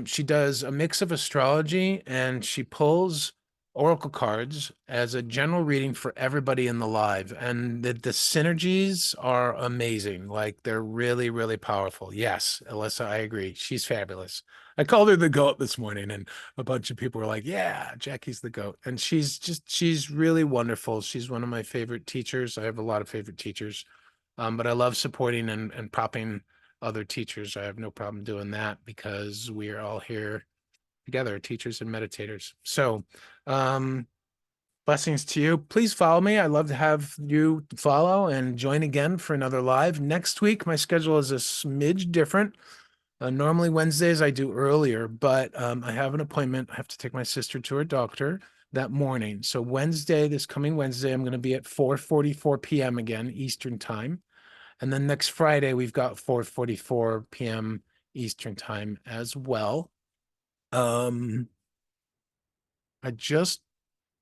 She does a mix of astrology and she pulls oracle cards as a general reading for everybody in the live. And the synergies are amazing. Like they're really, really powerful. Yes, Alyssa, I agree. She's fabulous. I called her the goat this morning and a bunch of people were like, yeah, Jackie's the goat. And she's really wonderful. She's one of my favorite teachers. I have a lot of favorite teachers. But I love supporting and propping other teachers. I have no problem doing that because we are all here together, teachers and meditators. So, blessings to you. Please follow me. I'd love to have you follow and join again for another live. Next week, my schedule is a smidge different. Normally Wednesdays I do earlier, but I have an appointment. I have to take my sister to her doctor that morning. So Wednesday, this coming Wednesday, I'm going to be at 4:44 p.m. again, Eastern time. And then next Friday, we've got 4:44 p.m. Eastern time as well. I just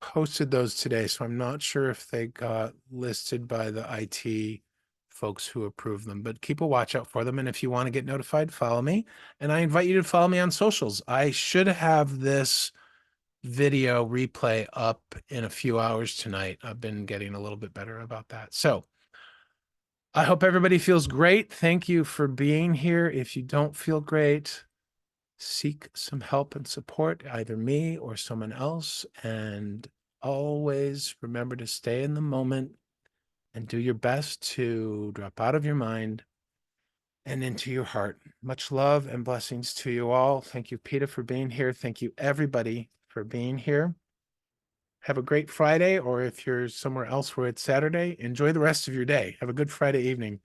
posted those today, so I'm not sure if they got listed by the IT folks who approve them, but keep a watch out for them. And if you want to get notified, follow me. And I invite you to follow me on socials. I should have this video replay up in a few hours tonight. I've been getting a little bit better about that. So I hope everybody feels great. Thank you for being here. If you don't feel great, seek some help and support, either me or someone else. And always remember to stay in the moment and do your best to drop out of your mind and into your heart. Much love and blessings to you all. Thank you, Peter, for being here. Thank you, everybody, for being here. Have a great Friday, or if you're somewhere else where it's Saturday, enjoy the rest of your day. Have a good Friday evening.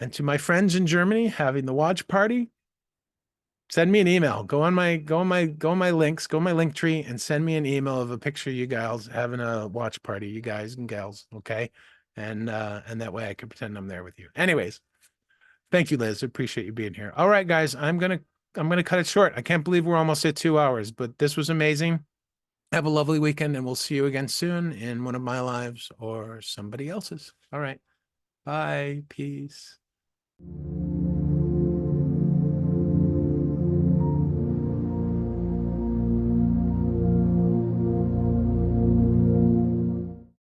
And to my friends in Germany having the watch party, send me an email. Go on my links, go on my link tree and send me an email of a picture of you guys having a watch party, you guys and gals, okay? And that way I can pretend I'm there with you. Anyways, thank you, Liz. Appreciate you being here. All right, guys, I'm gonna cut it short. I can't believe we're almost at 2 hours, but this was amazing. Have a lovely weekend, and we'll see you again soon in one of my lives or somebody else's. All right. Bye. Peace.